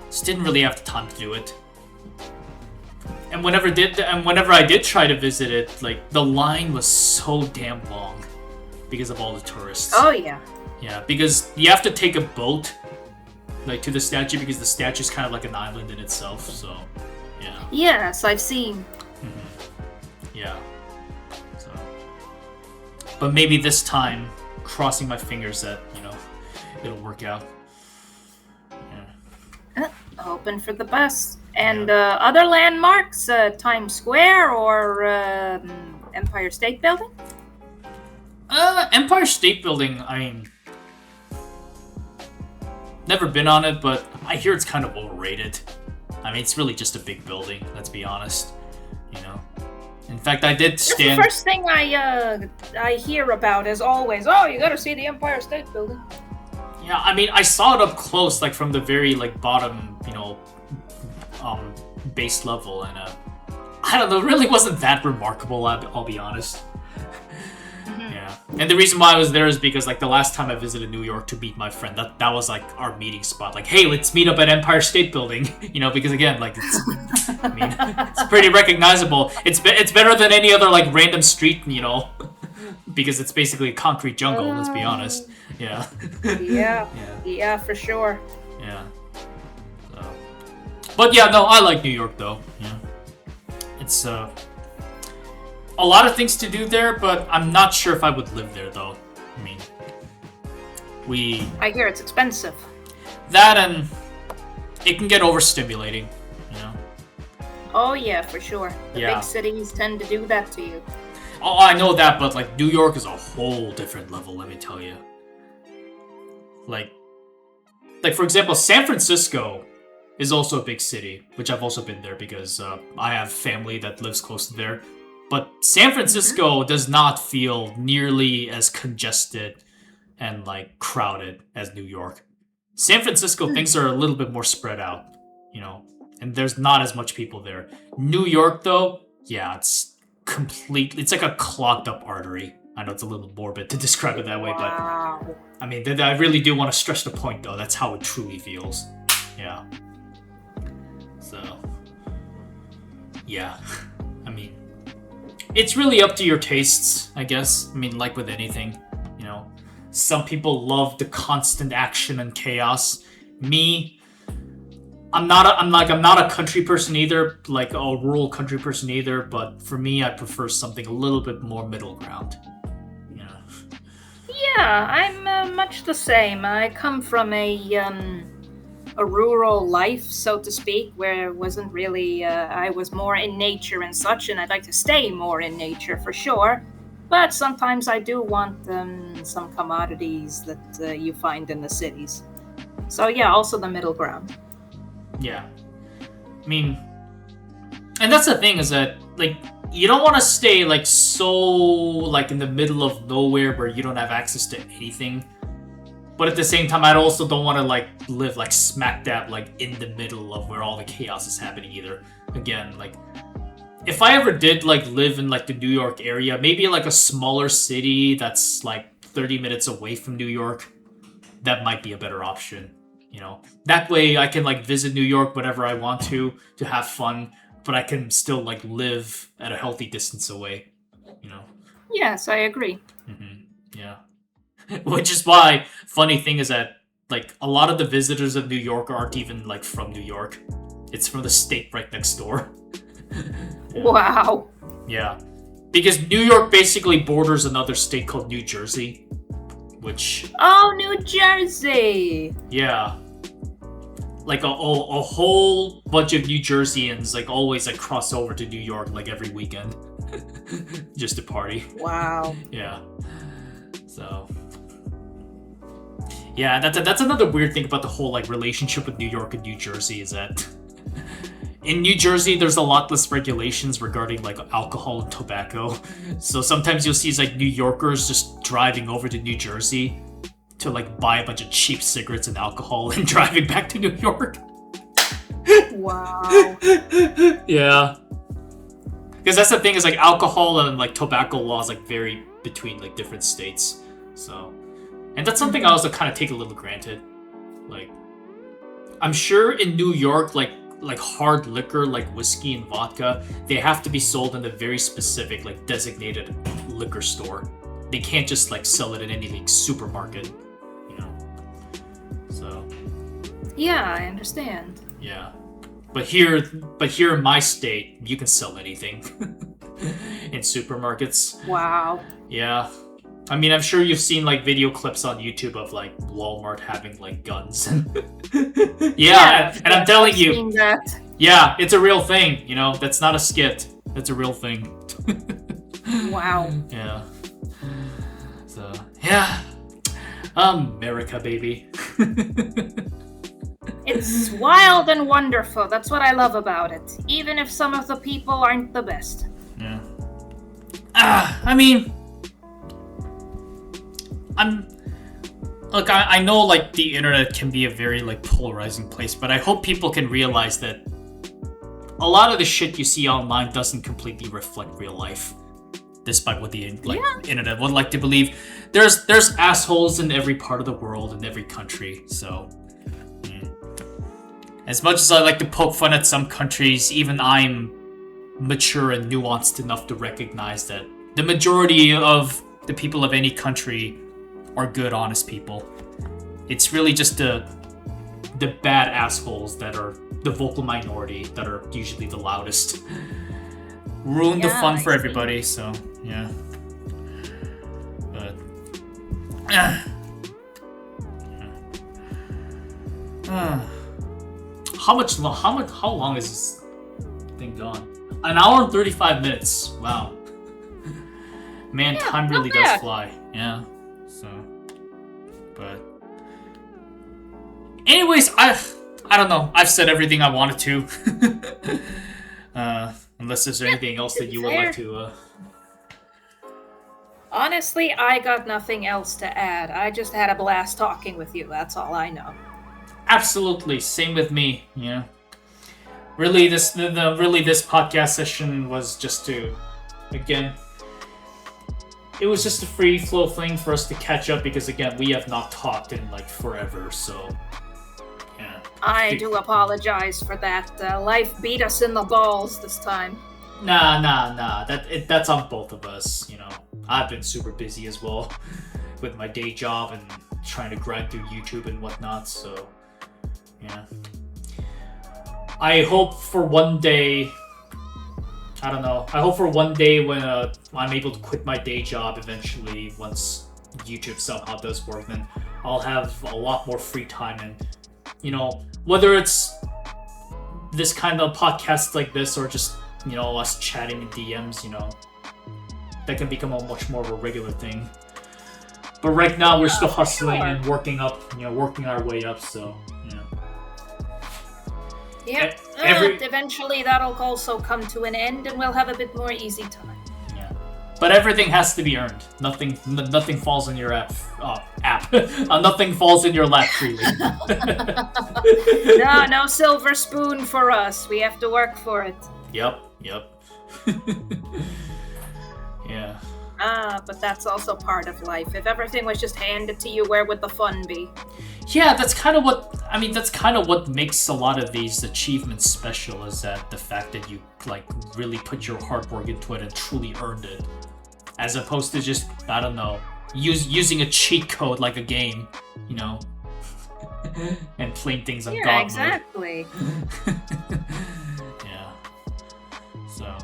Just didn't really have the time to do it. And whenever I did try to visit it, like the line was so damn long because of all the tourists. Oh yeah. Yeah, because you have to take a boat like to the statue because the statue's kind of like an island in itself. So. Yeah. Yes, I've seen. Mm-hmm. Yeah. So, but maybe this time, crossing my fingers that it'll work out. Yeah. Hoping for the best. And other landmarks, Times Square or Empire State Building? Empire State Building. I mean, never been on it, but I hear it's kind of overrated. I mean, it's really just a big building, let's be honest. In fact, I did stand... That's the first thing I hear about is always, oh, you gotta see the Empire State Building. Yeah, I mean, I saw it up close, like from the very, like, bottom, base level, and, I don't know, it really wasn't that remarkable, I'll be honest. Yeah. And the reason why I was there is because like the last time I visited New York to meet my friend, that was like our meeting spot. Like, hey, let's meet up at Empire State Building. Because again, like it's pretty recognizable. It's better than any other like random street, because it's basically a concrete jungle, let's be honest. Yeah. Yeah, for sure. Yeah. So. But yeah, no, I like New York though. Yeah. It's a lot of things to do there, but I'm not sure if I would live there, though. I mean, I hear it's expensive. That and it can get overstimulating, Oh, yeah, for sure. The Yeah. big cities tend to do that to you. Oh, I know that, but, like, New York is a whole different level, let me tell you. Like, for example, San Francisco is also a big city, which I've also been there because I have family that lives close to there. But San Francisco does not feel nearly as congested and like crowded as New York. San Francisco, things are a little bit more spread out. and there's not as much people there. New York, though, yeah, it's like a clogged up artery. I know it's a little morbid to describe it that way, but I mean, I really do want to stress the point, though. That's how it truly feels. Yeah. So, yeah. I mean, it's really up to your tastes, I guess. I mean, like with anything, you know. Some people love the constant action and chaos. Me, I'm not a country person either, like a rural country person either, but for me, I prefer something a little bit more middle ground. Yeah, I'm much the same. I come from a rural life, so to speak, where it wasn't really, I was more in nature and such, and I'd like to stay more in nature for sure. But sometimes I do want some commodities that you find in the cities. So yeah, also the middle ground. Yeah. I mean, and that's the thing is that, like, you don't want to stay, like, so, like, in the middle of nowhere where you don't have access to anything. But at the same time, I also don't want to, like, live, like, smack dab, like, in the middle of where all the chaos is happening either. Again, like, if I ever did, like, live in, like, the New York area, maybe, like, a smaller city that's, like, 30 minutes away from New York, that might be a better option, you know? That way I can, like, visit New York whenever I want to have fun, but I can still, like, live at a healthy distance away, you know? Yes, I agree. Mm-hmm. Yeah. Which is why, funny thing is that, like, a lot of the visitors of New York aren't even, like, from New York. It's from the state right next door. Yeah. Wow. Yeah. Because New York basically borders another state called New Jersey, which... Oh, New Jersey! Yeah. Like, a whole bunch of New Jerseyans, like, always, like, cross over to New York, like, every weekend. Just to party. Wow. Yeah. So... Yeah, that's another weird thing about the whole, like, relationship with New York and New Jersey is that in New Jersey, there's a lot less regulations regarding, like, alcohol and tobacco. So sometimes you'll see, like, New Yorkers just driving over to New Jersey to, like, buy a bunch of cheap cigarettes and alcohol and driving back to New York. Wow. Yeah. Because that's the thing is, like, alcohol and, like, tobacco laws, like, vary between, like, different states. So... And that's something I also kind of take a little granted. Like, I'm sure in New York, like hard liquor, like whiskey and vodka, they have to be sold in a very specific, like, designated liquor store. They can't just, like, sell it in any, like, supermarket, you know? So... Yeah, I understand. Yeah. But here in my state, you can sell anything in supermarkets. Wow. Yeah. I mean, I'm sure you've seen, like, video clips on YouTube of, like, Walmart having, like, guns. Yeah, and I'm telling you, seen that. Yeah, it's a real thing, you know? That's not a skit. That's a real thing. Wow. Yeah. So, yeah. America, baby. It's wild and wonderful. That's what I love about it. Even if some of the people aren't the best. Yeah. I mean... I know, like, the internet can be a very, like, polarizing place, but I hope people can realize that a lot of the shit you see online doesn't completely reflect real life, despite what the internet would like to believe. There's assholes in every part of the world, in every country, so... Yeah. As much as I like to poke fun at some countries, even I'm mature and nuanced enough to recognize that the majority of the people of any country are good, honest people. It's really just the bad assholes that are the vocal minority that are usually the loudest. Ruin the fun for everybody, so yeah. But how long is this thing gone? An hour and 35 minutes. Wow. Man, time really does fly. Yeah. So, but anyways, I don't know. I've said everything I wanted to. Unless there's anything else that you would like to. Honestly, I got nothing else to add. I just had a blast talking with you. That's all I know. Absolutely, same with me. Yeah. Really, this podcast session was just to, again, it was just a free flow thing for us to catch up because again we have not talked in like forever. So yeah. I do apologize for that. Life beat us in the balls this time. Nah. That's on both of us. You know, I've been super busy as well with my day job and trying to grind through YouTube and whatnot. So yeah. I hope for one day. I don't know. I hope for one day when I'm able to quit my day job eventually, once YouTube somehow does work, then I'll have a lot more free time. And, you know, whether it's this kind of podcast like this or just, you know, us chatting in DMs, you know, that can become a much more of a regular thing. But right now we're still hustling and working up, you know, working our way up, so, you know. Yep. Eventually that'll also come to an end and we'll have a bit more easy time. Yeah. But everything has to be earned. Nothing falls in your nothing falls in your lap freely. No silver spoon for us. We have to work for it. Yep. Yeah. But that's also part of life. If everything was just handed to you, where would the fun be? Yeah, that's kind of what makes a lot of these achievements special, is that the fact that you like really put your hard work into it and truly earned it, as opposed to just, I don't know, using a cheat code like a game, you know, and playing things on God mode. Exactly. Yeah. So,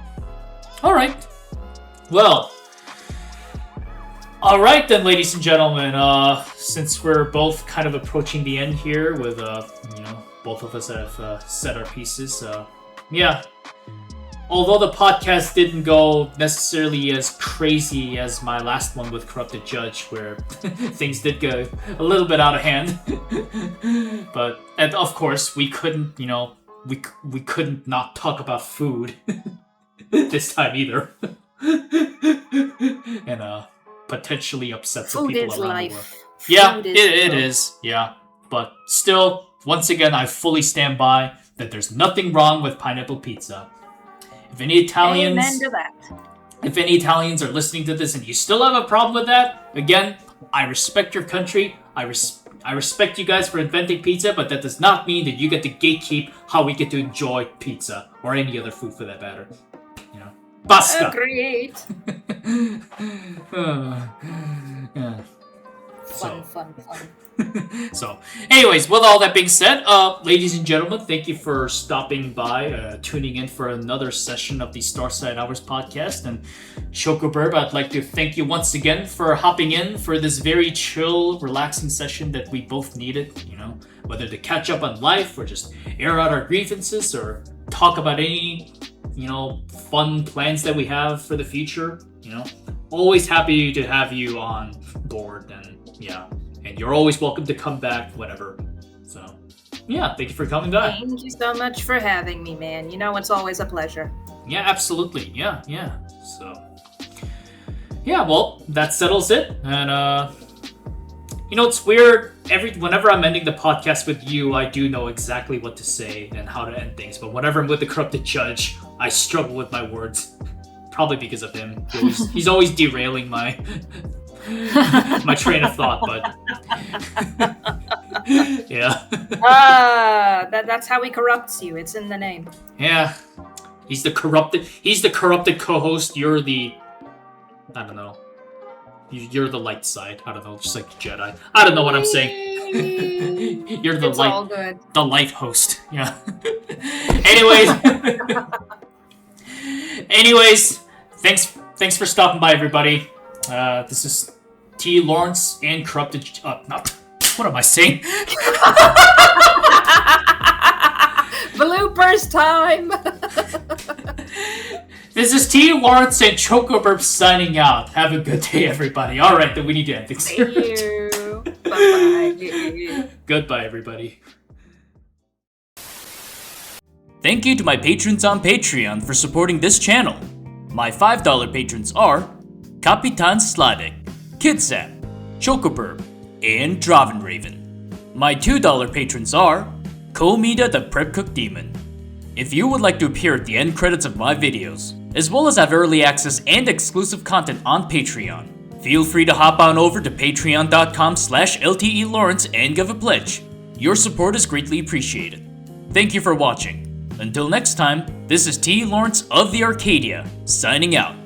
all right. Well. Alright then, ladies and gentlemen, since we're both kind of approaching the end here with, you know, both of us have said our pieces, yeah. Although the podcast didn't go necessarily as crazy as my last one with Korrupted Judge, where things did go a little bit out of hand, but, and of course, we couldn't, you know, we couldn't not talk about food this time either. And, potentially upset some people around the world. Yeah, it is. Yeah, but still, once again, I fully stand by that there's nothing wrong with pineapple pizza. If any Italians, amen to that. If any Italians are listening to this and you still have a problem with that, again, I respect your country. I respect you guys for inventing pizza, but that does not mean that you get to gatekeep how we get to enjoy pizza or any other food for that matter. You know, basta. Agreed. Yeah. Fun. So, anyways, with all that being said, ladies and gentlemen, thank you for stopping by, tuning in for another session of the Starside Hours Podcast. And Chocobirb, I'd like to thank you once again for hopping in for this very chill, relaxing session that we both needed, you know, whether to catch up on life or just air out our grievances or talk about any, you know, fun plans that we have for the future, you know. Always happy to have you on board, and yeah, and you're always welcome to come back whenever. So, yeah, thank you for coming by. Thank you so much for having me, man. You know, it's always a pleasure. Yeah, absolutely. Yeah. So, yeah, well, that settles it. And, you know, it's weird. Whenever I'm ending the podcast with you, I do know exactly what to say and how to end things. But whenever I'm with the Korrupted Judge, I struggle with my words. Probably because of him. He's always derailing my my train of thought, but yeah. That's how he corrupts you. It's in the name. Yeah. He's the corrupted co-host. You're the, I don't know. You're the light side. I don't know, just like Jedi. I don't know what I'm saying. You're the all good. The light host. Yeah. Anyways, thanks for stopping by, everybody. This is T. Lawrence and Korrupted. What am I saying? Bloopers time. This is T. Lawrence and Chocobirb signing out. Have a good day, everybody. All right, then we need to end things. Thank you. Bye-bye. Goodbye, everybody. Thank you to my patrons on Patreon for supporting this channel. My $5 patrons are Kapitan Sladek, Kidsap, Chocobirb, and Dravenraven. My $2 patrons are Komida the Prep Cook Demon, If you would like to appear at the end credits of my videos, as well as have early access and exclusive content on Patreon, feel free to hop on over to patreon.com/LTELawrence and give a pledge. Your support is greatly appreciated. Thank you for watching. Until next time, this is T. Lawrence of the Arcadia, signing out.